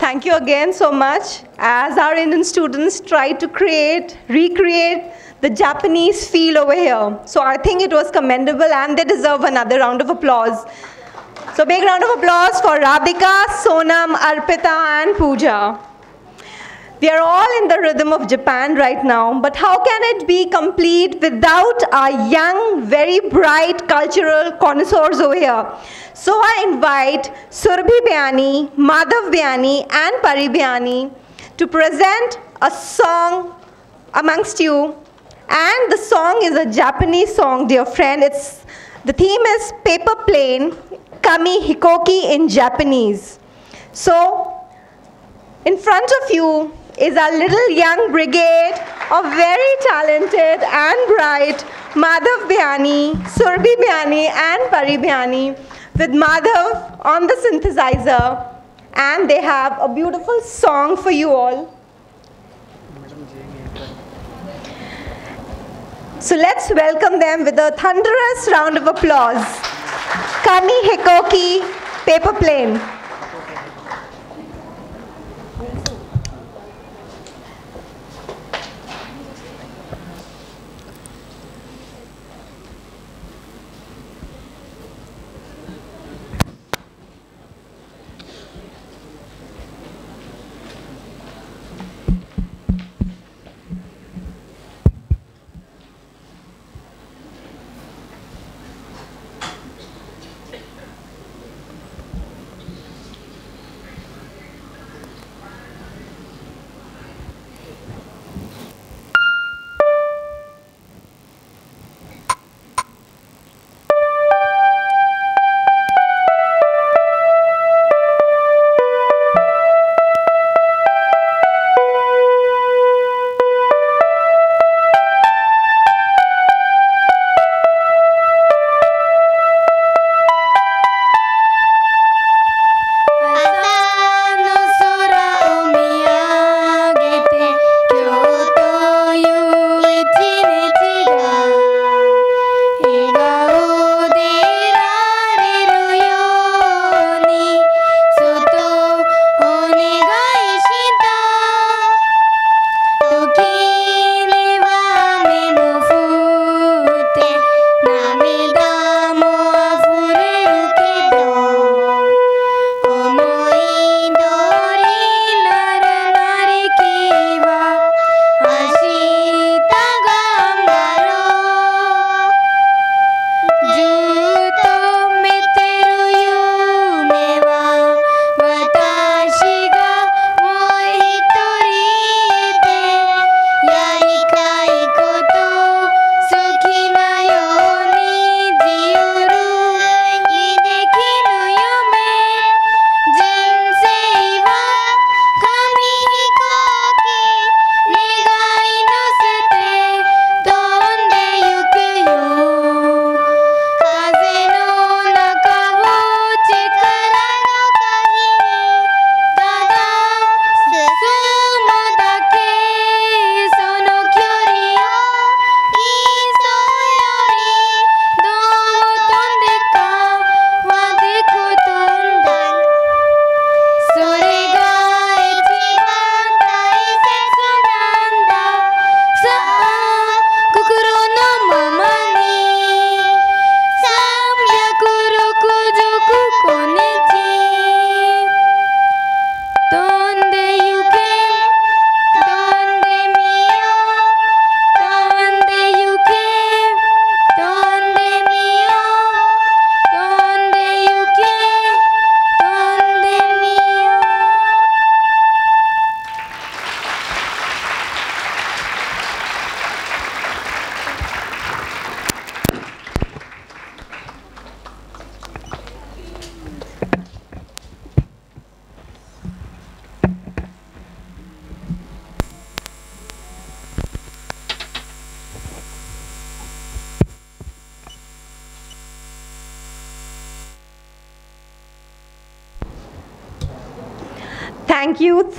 Thank you again so much as our Indian students try to recreate the Japanese feel over here. So I think it was commendable and they deserve another round of applause. So big round of applause for Radhika, Sonam, Arpita and Pooja. We are all in the rhythm of Japan right now, but how can it be complete without our young, very bright cultural connoisseurs over here? So I invite Surabhi Bayani, Madhav Bayani and Pari Bayani to present a song amongst you. And the song is a Japanese song, dear friend. The theme is Paper Plane, Kami Hikoki in Japanese. So, in front of you is our little young brigade of very talented and bright Madhav Bhyani, Surbhi Bhyani and Pari Bhyani, with Madhav on the synthesizer. And they have a beautiful song for you all. So let's welcome them with a thunderous round of applause. Kami Hikoki, Paper Plane.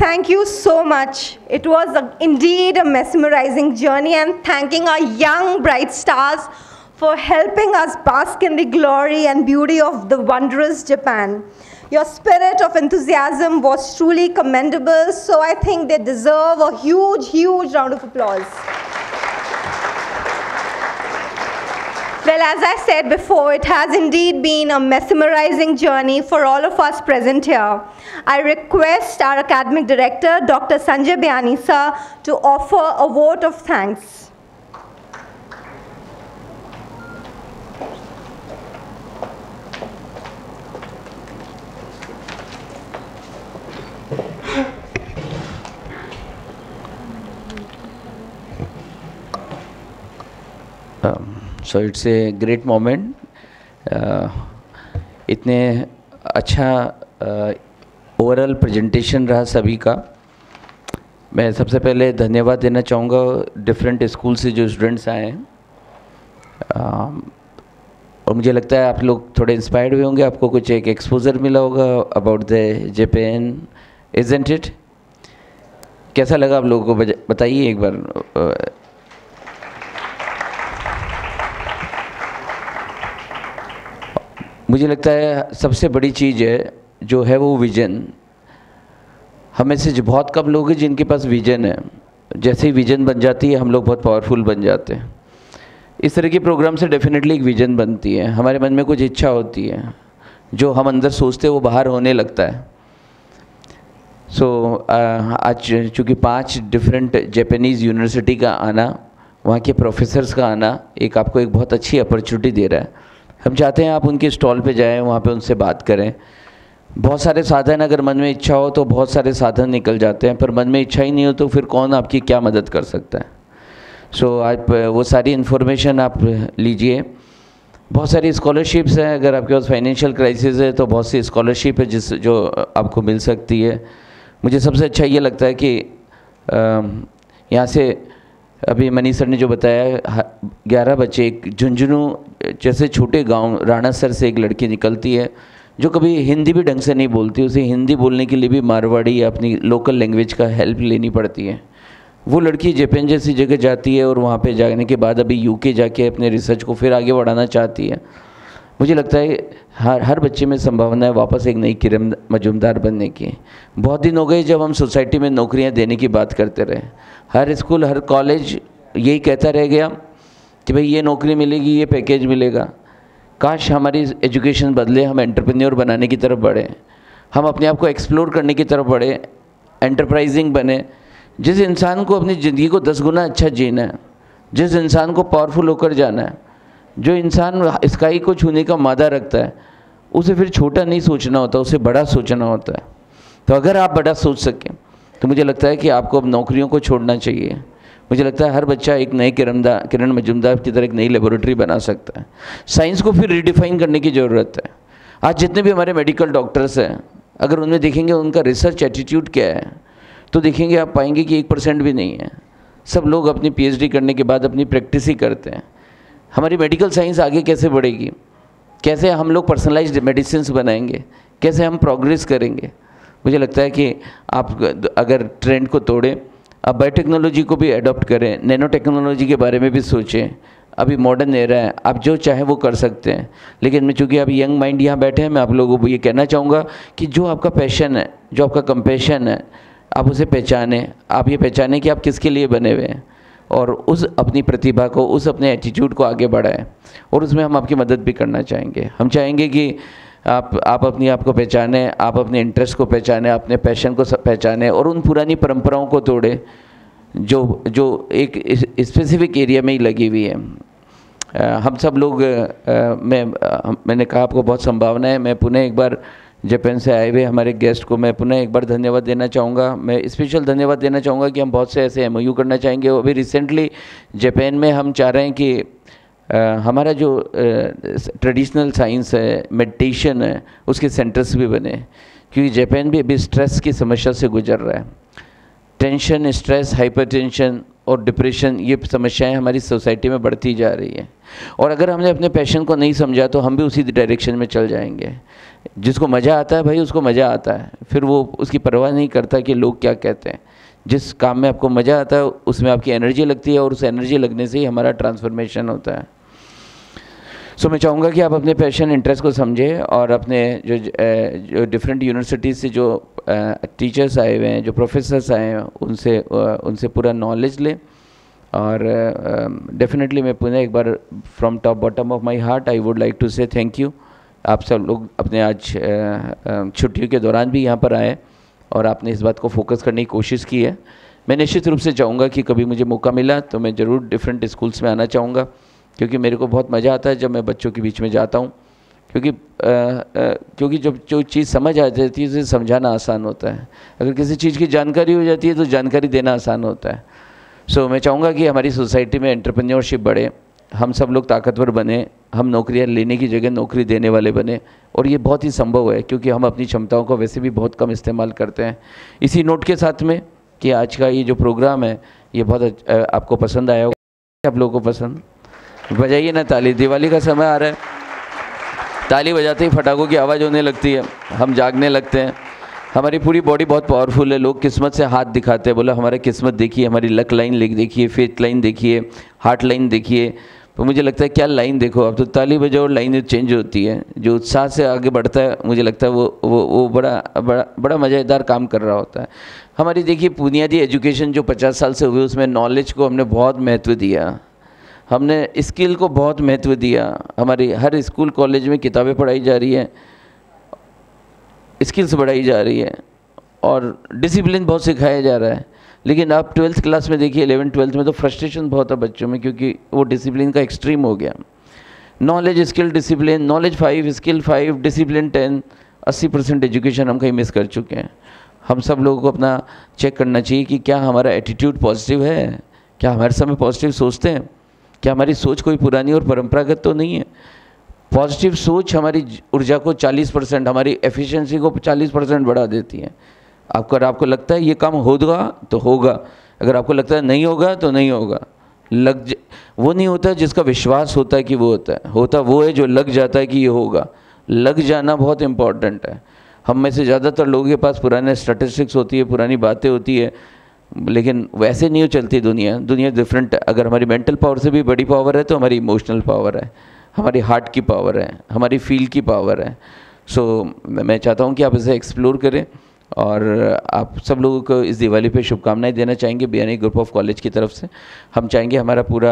Thank you so much. It was indeed a mesmerizing journey, and thanking our young bright stars for helping us bask in the glory and beauty of the wondrous Japan. Your spirit of enthusiasm was truly commendable, so I think they deserve a huge, huge round of applause. Well, as I said before, it has indeed been a mesmerizing journey for all of us present here. I request our academic director, Dr. Sanjay Bhyani sir, to offer a vote of thanks. So it's a great moment. इतने अच्छा overall presentation रहा सभी का। मैं सबसे पहले धन्यवाद देना चाहूँगा डिफरेंट स्कूल से जो स्टूडेंट्स आए हैं, और मुझे लगता है आप लोग थोड़े इंस्पायर्ड हुए होंगे, आपको कुछ एक एक्सपोजर मिला होगा about the Japan, isn't it? कैसा लगा आप लोगों को बताइए एक बार। मुझे लगता है सबसे बड़ी चीज़ है जो है वो विज़न। हमें से बहुत कम लोग हैं जिनके पास विज़न है। जैसे ही विज़न बन जाती है हम लोग बहुत पावरफुल बन जाते हैं। इस तरह के प्रोग्राम से डेफिनेटली एक विज़न बनती है, हमारे मन में कुछ इच्छा होती है, जो हम अंदर सोचते हैं वो बाहर होने लगता है। आज चूँकि 5 डिफरेंट जापानीज़ यूनिवर्सिटी का आना, वहाँ के प्रोफेसर्स का आना एक आपको एक बहुत अच्छी अपॉर्चुनिटी दे रहा है। हम चाहते हैं आप उनके स्टॉल पे जाएं, वहाँ पे उनसे बात करें। बहुत सारे साधन, अगर मन में इच्छा हो तो बहुत सारे साधन निकल जाते हैं, पर मन में इच्छा ही नहीं हो तो फिर कौन आपकी क्या मदद कर सकता है। आप वो सारी इन्फॉर्मेशन आप लीजिए। बहुत सारी स्कॉलरशिप्स हैं, अगर आपके पास फाइनेंशियल क्राइसिस है तो बहुत सी स्कॉलरशिप है जो आपको मिल सकती है। मुझे सबसे अच्छा ये लगता है कि यहाँ से अभी मनीष सर ने जो बताया 11 बच्चे, एक झुंझुनू जैसे छोटे गांव राणासर से एक लड़की निकलती है जो कभी हिंदी भी ढंग से नहीं बोलती, उसे हिंदी बोलने के लिए भी मारवाड़ी या अपनी लोकल लैंग्वेज का हेल्प लेनी पड़ती है। वो लड़की जापान जैसी जगह जाती है और वहाँ पे जाने के बाद अभी यूके जाके अपने रिसर्च को फिर आगे बढ़ाना चाहती है। मुझे लगता है हर बच्चे में संभावना है वापस एक नई किरण मजूमदार बनने की। बहुत दिन हो गए जब हम सोसाइटी में नौकरियां देने की बात करते रहे। हर स्कूल, हर कॉलेज यही कहता रह गया कि भाई ये नौकरी मिलेगी, ये पैकेज मिलेगा। काश हमारी एजुकेशन बदले, हम एंटरप्रेन्योर बनाने की तरफ बढ़े, हम अपने आप को एक्सप्लोर करने की तरफ बढ़े, एंटरप्राइजिंग बने। जिस इंसान को अपनी ज़िंदगी को 10 गुना अच्छा जीना है, जिस इंसान को पावरफुल होकर जाना है, जो इंसान स्काई को छूने का मादा रखता है, उसे फिर छोटा नहीं सोचना होता, उसे बड़ा सोचना होता है। तो अगर आप बड़ा सोच सकें तो मुझे लगता है कि आपको अब नौकरियों को छोड़ना चाहिए। मुझे लगता है हर बच्चा एक नए किरण मजूमदार की तरह एक नई लेबोरेटरी बना सकता है। साइंस को फिर रिडिफाइन करने की ज़रूरत है। आज जितने भी हमारे मेडिकल डॉक्टर्स हैं, अगर उनमें देखेंगे उनका रिसर्च एटीट्यूड क्या है, तो देखेंगे आप पाएंगे कि 1% भी नहीं है। सब लोग अपनी PhD करने के बाद अपनी प्रैक्टिस ही करते हैं। हमारी मेडिकल साइंस आगे कैसे बढ़ेगी, कैसे हम लोग पर्सनलाइज्ड मेडिसिन बनाएंगे, कैसे हम प्रोग्रेस करेंगे। मुझे लगता है कि आप अगर ट्रेंड को तोड़ें, आप बायोटेक्नोलॉजी को भी अडॉप्ट करें, नैनो टेक्नोलॉजी के बारे में भी सोचें। अभी मॉडर्न एरा है, आप जो चाहें वो कर सकते हैं। लेकिन मैं चूँकि अभी यंग माइंड यहाँ बैठे हैं, मैं आप लोगों को ये कहना चाहूँगा कि जो आपका पैशन है, जो आपका कंपैशन है, आप उसे पहचानें। आप ये पहचानें कि आप किसके लिए बने हुए हैं, और उस अपनी प्रतिभा को, उस अपने एटीट्यूड को आगे बढ़ाएं। और उसमें हम आपकी मदद भी करना चाहेंगे। हम चाहेंगे कि आप अपनी आप को पहचानें, आप अपने इंटरेस्ट को पहचानें, अपने पैशन को पहचानें, और उन पुरानी परंपराओं को तोड़ें जो एक स्पेसिफिक एरिया में ही लगी हुई है। हम सब लोग, मैंने कहा आपको बहुत संभावना है। मैं पुनः एक बार जापान से आए हुए हमारे गेस्ट को मैं पुनः एक बार धन्यवाद देना चाहूँगा। मैं स्पेशल धन्यवाद देना चाहूँगा कि हम बहुत से ऐसे MOU करना चाहेंगे। अभी रिसेंटली जापान में हम चाह रहे हैं कि हमारा जो ट्रेडिशनल साइंस है, मेडिटेशन है, उसके सेंटर्स भी बने, क्योंकि जापान भी अभी स्ट्रेस की समस्या से गुजर रहा है। टेंशन, स्ट्रेस, हाइपरटेंशन और डिप्रेशन, ये समस्याएं हमारी सोसाइटी में बढ़ती जा रही है। और अगर हमने अपने पैशन को नहीं समझा तो हम भी उसी डायरेक्शन में चल जाएंगे। जिसको मज़ा आता है भाई, उसको मज़ा आता है, फिर वो उसकी परवाह नहीं करता कि लोग क्या कहते हैं। जिस काम में आपको मज़ा आता है उसमें आपकी एनर्जी लगती है, और उस एनर्जी लगने से ही हमारा ट्रांसफॉर्मेशन होता है। मैं चाहूँगा कि आप अपने पैशन, इंटरेस्ट को समझें, और अपने जो डिफरेंट यूनिवर्सिटीज़ से जो टीचर्स आए हुए हैं, जो प्रोफेसर्स आए हैं, उनसे पूरा नॉलेज लें। और डेफिनेटली मैं पुनः एक बार from top bottom of my heart I would like to say thank you. आप सब लोग अपने आज छुट्टियों के दौरान भी यहाँ पर आए और आपने इस बात को फोकस करने की कोशिश की है। मैं निश्चित रूप से चाहूँगा कि कभी मुझे मौका मिला तो मैं ज़रूर डिफरेंट स्कूल्स में आना चाहूँगा, क्योंकि मेरे को बहुत मज़ा आता है जब मैं बच्चों के बीच में जाता हूँ। क्योंकि जब जो चीज़ समझ आ जाती है उसे समझाना आसान होता है। अगर किसी चीज़ की जानकारी हो जाती है तो जानकारी देना आसान होता है। मैं चाहूँगा कि हमारी सोसाइटी में एंटरप्रेन्योरशिप बढ़े, हम सब लोग ताकतवर बने, हम नौकरियां लेने की जगह नौकरी देने वाले बने, और ये बहुत ही संभव है क्योंकि हम अपनी क्षमताओं को वैसे भी बहुत कम इस्तेमाल करते हैं। इसी नोट के साथ में कि आज का ये जो प्रोग्राम है ये बहुत आपको पसंद आया होगा। आप लोगों को पसंद, बजाइए ना ताली, दिवाली का समय आ रहा है, ताली बजाते ही फटाकों की आवाज़ होने लगती है, हम जागने लगते हैं, हमारी पूरी बॉडी बहुत पावरफुल है। लोग किस्मत से हाथ दिखाते हैं, बोला हमारा किस्मत देखिए, हमारी लक लाइन लिख देखिए, फेथ लाइन देखिए, हार्ट लाइन देखिए। तो मुझे लगता है क्या लाइन देखो, अब तो ताली बजाओ लाइन चेंज होती है। जो उत्साह से आगे बढ़ता है मुझे लगता है वो बड़ा मज़ेदार काम कर रहा होता है। हमारी देखिए बुनियादी एजुकेशन जो 50 साल से हुई उसमें नॉलेज को हमने बहुत महत्व दिया, हमने स्किल को बहुत महत्व दिया। हमारी हर स्कूल कॉलेज में किताबें पढ़ाई जा रही हैं, स्किल्स बढ़ाई जा रही है और डिसिप्लिन बहुत सिखाया जा रहा है। लेकिन आप 12th क्लास में देखिए, 11th 12th में तो फ्रस्ट्रेशन बहुत है बच्चों में क्योंकि वो डिसिप्लिन का एक्सट्रीम हो गया। Knowledge skill discipline, knowledge 5, skill 5, discipline 10, 80% education हम कहीं मिस कर चुके हैं। हम सब लोगों को अपना चेक करना चाहिए कि क्या हमारा एटीट्यूड पॉजिटिव है, क्या हमारे समय पॉजिटिव सोचते हैं, क्या हमारी सोच कोई पुरानी और परंपरागत तो नहीं है। पॉजिटिव सोच हमारी ऊर्जा को 40%, हमारी एफिशिएंसी को 40% बढ़ा देती है। अगर आपको लगता है ये काम होगा तो होगा, अगर आपको लगता है नहीं होगा तो नहीं होगा। वो नहीं होता जिसका विश्वास होता है कि वो होता वो है जो लग जाता है कि ये होगा। लग जाना बहुत इम्पॉर्टेंट है। हम में से ज़्यादातर लोगों के पास पुराने स्टैटिस्टिक्स होती है, पुरानी बातें होती है, लेकिन वैसे नहीं चलती दुनिया डिफरेंट है। अगर हमारी मेंटल पावर से भी बड़ी पावर है तो हमारी इमोशनल पावर है, हमारी हार्ट की पावर है, हमारी फील की पावर है। सो मैं चाहता हूँ कि आप इसे एक्सप्लोर करें और आप सब लोगों को इस दिवाली पे शुभकामनाएं देना चाहेंगे BNI ग्रुप ऑफ कॉलेज की तरफ से। हम चाहेंगे हमारा पूरा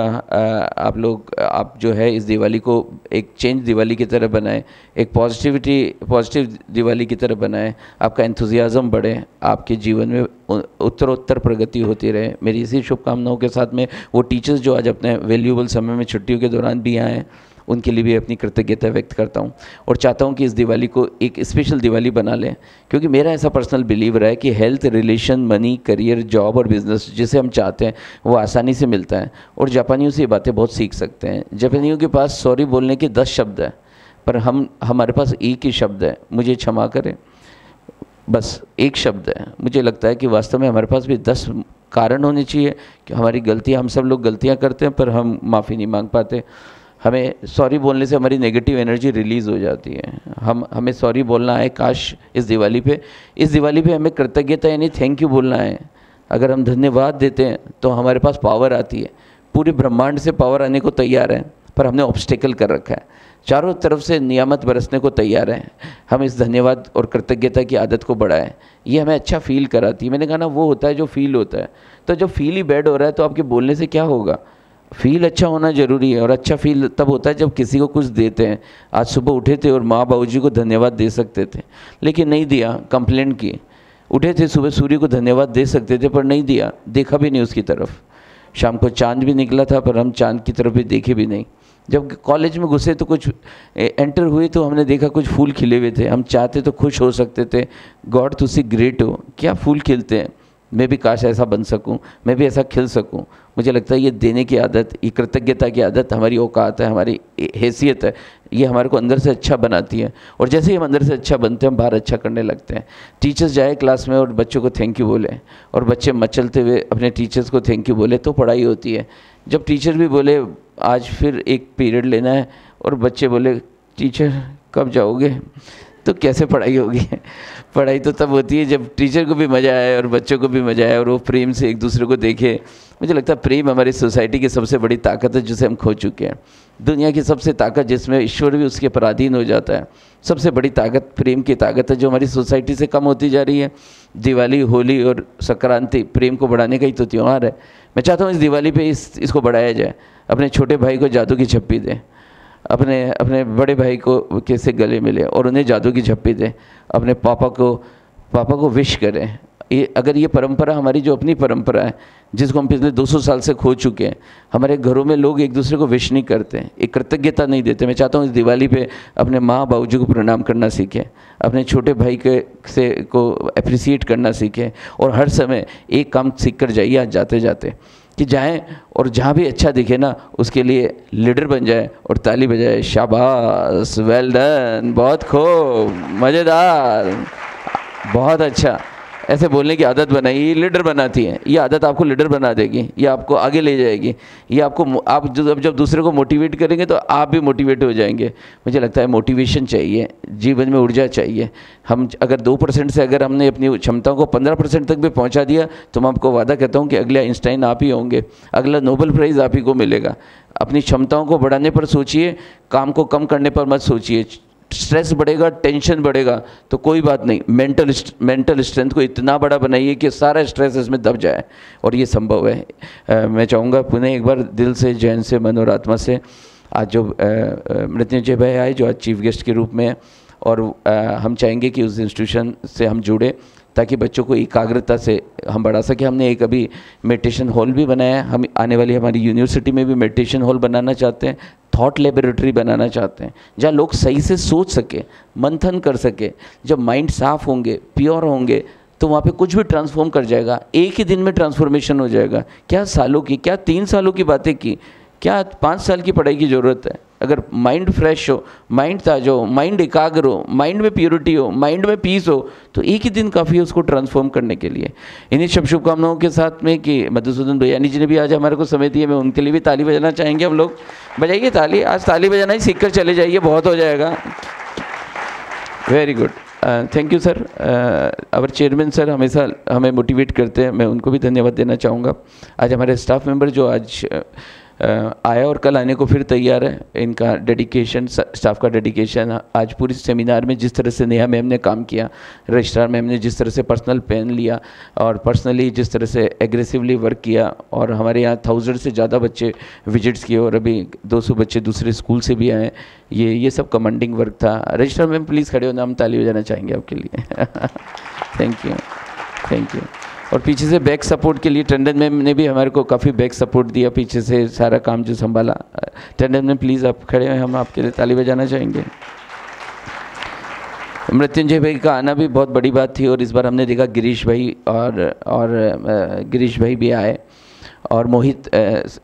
आप जो है इस दिवाली को एक चेंज दिवाली की तरह बनाएं, एक पॉजिटिव दिवाली की तरह बनाएं, आपका एंथुजियाज़म बढ़े, आपके जीवन में उत्तरोत्तर प्रगति होती रहे। मेरी इसी शुभकामनाओं के साथ में वो टीचर्स जो आज अपने वैल्यूएबल समय में छुट्टियों के दौरान भी आए हैं उनके लिए भी अपनी कृतज्ञता व्यक्त करता हूँ और चाहता हूँ कि इस दिवाली को एक स्पेशल दिवाली बना लें, क्योंकि मेरा ऐसा पर्सनल बिलीव रहा है कि health, relation, money, career, job और बिजनेस जिसे हम चाहते हैं वो आसानी से मिलता है और जापानियों से ये बातें बहुत सीख सकते हैं। जापानियों के पास सॉरी बोलने के 10 शब्द हैं पर हमारे पास एक ही शब्द है, मुझे क्षमा करें, बस एक शब्द है। मुझे लगता है कि वास्तव में हमारे पास भी 10 कारण होने चाहिए कि हमारी गलतियाँ, हम सब लोग गलतियाँ करते हैं पर हम माफ़ी नहीं मांग पाते। हमें सॉरी बोलने से हमारी नेगेटिव एनर्जी रिलीज़ हो जाती है। हमें सॉरी बोलना है। काश इस दिवाली पे हमें कृतज्ञता यानी थैंक यू बोलना है। अगर हम धन्यवाद देते हैं तो हमारे पास पावर आती है। पूरे ब्रह्मांड से पावर आने को तैयार है पर हमने ऑब्स्टेकल कर रखा है, चारों तरफ से नियामत बरसने को तैयार है। हम इस धन्यवाद और कृतज्ञता की आदत को बढ़ाएं, ये हमें अच्छा फील कराती है। मैंने कहा ना, वो होता है जो फील होता है। तो जब फील ही बैड हो रहा है तो आपके बोलने से क्या होगा। फील अच्छा होना ज़रूरी है और अच्छा फील तब होता है जब किसी को कुछ देते हैं। आज सुबह उठे थे और माँ बाबूजी को धन्यवाद दे सकते थे लेकिन नहीं दिया, कंप्लेंट की। उठे थे सुबह, सूर्य को धन्यवाद दे सकते थे पर नहीं दिया, देखा भी नहीं उसकी तरफ। शाम को चांद भी निकला था पर हम चांद की तरफ भी देखे भी नहीं। जब कॉलेज में घुसे तो कुछ एंटर हुए तो हमने देखा कुछ फूल खिले हुए थे। हम चाहते तो खुश हो सकते थे, गॉड तुसी ग्रेट हो, क्या फूल खिलते हैं, मैं भी काश ऐसा बन सकूं, मैं भी ऐसा खिल सकूं। मुझे लगता है ये देने की आदत, ये कृतज्ञता की आदत हमारी औकात है, हमारी हैसियत है। ये हमारे को अंदर से अच्छा बनाती है और जैसे ही हम अंदर से अच्छा बनते हैं हम बाहर अच्छा करने लगते हैं। टीचर्स जाए क्लास में और बच्चों को थैंक यू बोले और बच्चे मचलते हुए अपने टीचर्स को थैंक यू बोले तो पढ़ाई होती है। जब टीचर भी बोले आज फिर एक पीरियड लेना है और बच्चे बोले टीचर कब जाओगे, तो कैसे पढ़ाई होगी। पढ़ाई तो तब होती है जब टीचर को भी मज़ा आए और बच्चों को भी मज़ा आए और वो प्रेम से एक दूसरे को देखे। मुझे लगता है प्रेम हमारी सोसाइटी की सबसे बड़ी ताकत है जिसे हम खो चुके हैं। दुनिया की सबसे ताकत जिसमें ईश्वर भी उसके पराधीन हो जाता है, सबसे बड़ी ताकत प्रेम की ताकत है जो हमारी सोसाइटी से कम होती जा रही है। दिवाली, होली और संक्रांति प्रेम को बढ़ाने का ही तो त्यौहार है। मैं चाहता हूँ इस दिवाली पे इसको बढ़ाया जाए। अपने छोटे भाई को जादू की झप्पी दें, अपने बड़े भाई को कैसे गले मिले और उन्हें जादू की झप्पी दें, अपने पापा को विश करें। अगर ये परंपरा हमारी जो अपनी परंपरा है जिसको हम पिछले 200 साल से खो चुके हैं, हमारे घरों में लोग एक दूसरे को विश नहीं करते, एक कृतज्ञता नहीं देते। मैं चाहता हूँ इस दिवाली पे अपने माँ बाबूजी को प्रणाम करना सीखें, अपने छोटे भाई को अप्रिसिएट करना सीखें और हर समय एक काम सीख कर जाइए आज जाते जाते कि जाएं और जहाँ भी अच्छा दिखे ना उसके लिए लीडर बन जाए और ताली बजाए। शाबाश, वेल डन, बहुत खूब, मज़ेदार, बहुत अच्छा। ऐसे बोलने की आदत बनाई, ये लीडर बनाती है, ये आदत आपको लीडर बना देगी, ये आपको आगे ले जाएगी, ये आपको आप जब दूसरे को मोटिवेट करेंगे तो आप भी मोटिवेट हो जाएंगे। मुझे लगता है मोटिवेशन चाहिए, जीवन में ऊर्जा चाहिए। हम अगर 2% से अगर हमने अपनी क्षमताओं को 15% तक भी पहुंचा दिया तो मैं आपको वादा कहता हूं कि अगला आइंस्टाइन आप ही होंगे, अगला नोबेल प्राइज़ आप ही को मिलेगा। अपनी क्षमताओं को बढ़ाने पर सोचिए, काम को कम करने पर मत सोचिए। स्ट्रेस बढ़ेगा, टेंशन बढ़ेगा तो कोई बात नहीं, मेंटल स्ट्रेंथ को इतना बड़ा बनाइए कि सारा स्ट्रेस इसमें दब जाए, और ये संभव है। मैं चाहूँगा पुनः एक बार दिल से, जैन से, मन और आत्मा से आज जो मृत्युंजय भाई आए जो आज चीफ गेस्ट के रूप में है, और हम चाहेंगे कि उस इंस्टीट्यूशन से हम जुड़े ताकि बच्चों को एकाग्रता से हम बढ़ा सके। हमने एक अभी मेडिटेशन हॉल भी बनाया है, हम आने वाली हमारी यूनिवर्सिटी में भी मेडिटेशन हॉल बनाना चाहते हैं, थॉट लेबोरेटरी बनाना चाहते हैं जहाँ लोग सही से सोच सके, मंथन कर सके। जब माइंड साफ होंगे, प्योर होंगे तो वहाँ पे कुछ भी ट्रांसफॉर्म कर जाएगा, एक ही दिन में ट्रांसफॉर्मेशन हो जाएगा। क्या सालों की, क्या 3 सालों की बातें की, क्या 5 साल की पढ़ाई की ज़रूरत है। अगर माइंड फ्रेश हो, माइंड ताज़ा हो, माइंड एकाग्र हो, माइंड में प्योरिटी हो, माइंड में पीस हो तो एक ही दिन काफ़ी है उसको ट्रांसफॉर्म करने के लिए। इन्हीं सब शुभकामनाओं के साथ में कि मधुसूदन दयानी जी ने भी आज हमारे को समय दिया, मैं उनके लिए भी ताली बजाना चाहेंगे। हम लोग बजाइए ताली, आज ताली बजाना ही सीख कर चले जाइए, बहुत हो जाएगा। Very good, thank you sir. Our chairman sir हमेशा हमें मोटिवेट करते हैं, मैं उनको भी धन्यवाद देना चाहूँगा। आज हमारे स्टाफ मेंबर जो आज आया और कल आने को फिर तैयार है, इनका डेडिकेशन, स्टाफ का डेडिकेशन। आज पूरी सेमिनार में जिस तरह से नेहा मैम ने काम किया, रजिस्ट्रार मैम ने जिस तरह से पर्सनल पेन लिया और पर्सनली जिस तरह से एग्रेसिवली वर्क किया, और हमारे यहाँ 1000 से ज़्यादा बच्चे विजिट्स किए और अभी 200 बच्चे दूसरे स्कूल से भी आए, ये सब कमांडिंग वर्क था। रजिस्ट्रार मैम प्लीज़ खड़े होना, हम ताली बजाना चाहेंगे आपके लिए। Thank you, thank you. और पीछे से बैक सपोर्ट के लिए टंडन मैम ने भी हमारे को काफ़ी बैक सपोर्ट दिया, पीछे से सारा काम जो संभाला। टंडन मैम प्लीज़ आप खड़े हैं, हम आपके लिए ताली बजाना चाहेंगे। मृत्युंजय भाई का आना भी बहुत बड़ी बात थी और इस बार हमने देखा गिरीश भाई और गिरीश भाई भी आए और मोहित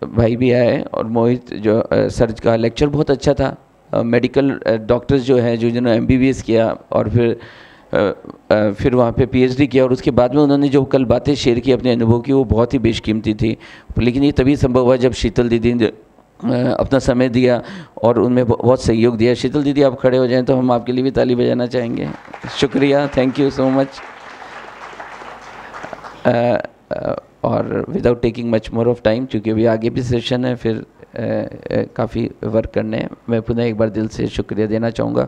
भाई भी आए। और मोहित जो सर का लेक्चर बहुत अच्छा था। मेडिकल डॉक्टर्स जो हैं जिन्होंने MBBS किया और फिर वहाँ पे PhD किया और उसके बाद में उन्होंने जो कल बातें शेयर की अपने अनुभव की, वो बहुत ही बेशकीमती थी। लेकिन ये तभी संभव हुआ जब शीतल दीदी ने अपना समय दिया और उनमें बहुत सहयोग दिया। शीतल दीदी आप खड़े हो जाएं तो हम आपके लिए भी ताली बजाना चाहेंगे। शुक्रिया, थैंक यू सो मच। और without taking much more of time, क्योंकि अभी आगे भी सेशन है, फिर काफ़ी वर्क करने हैं, मैं पुनः एक बार दिल से शुक्रिया देना चाहूँगा।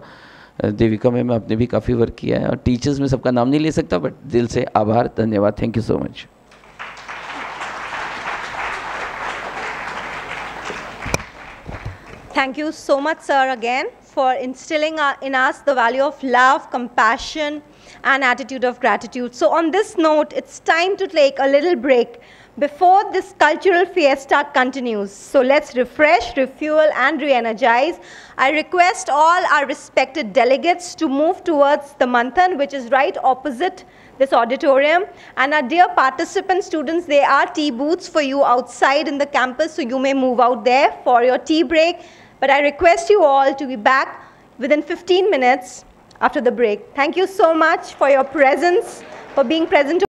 देविका में आपने भी काफ़ी वर्क किया है और टीचर्स में सबका नाम नहीं ले सकता, बट दिल से आभार, धन्यवाद, thank you so much. Thank you so much, sir, again, for instilling in us the value of love, compassion, and attitude of gratitude. So on this note, it's time to take a little break before this cultural fiesta continues. So let's refresh, refuel, and re-energize. I request all our respected delegates to move towards the Manthan, which is right opposite this auditorium. And our dear participant students, there are tea booths for you outside in the campus, so you may move out there for your tea break. But I request you all to be back within 15 minutes after the break. Thank you so much for your presence, for being present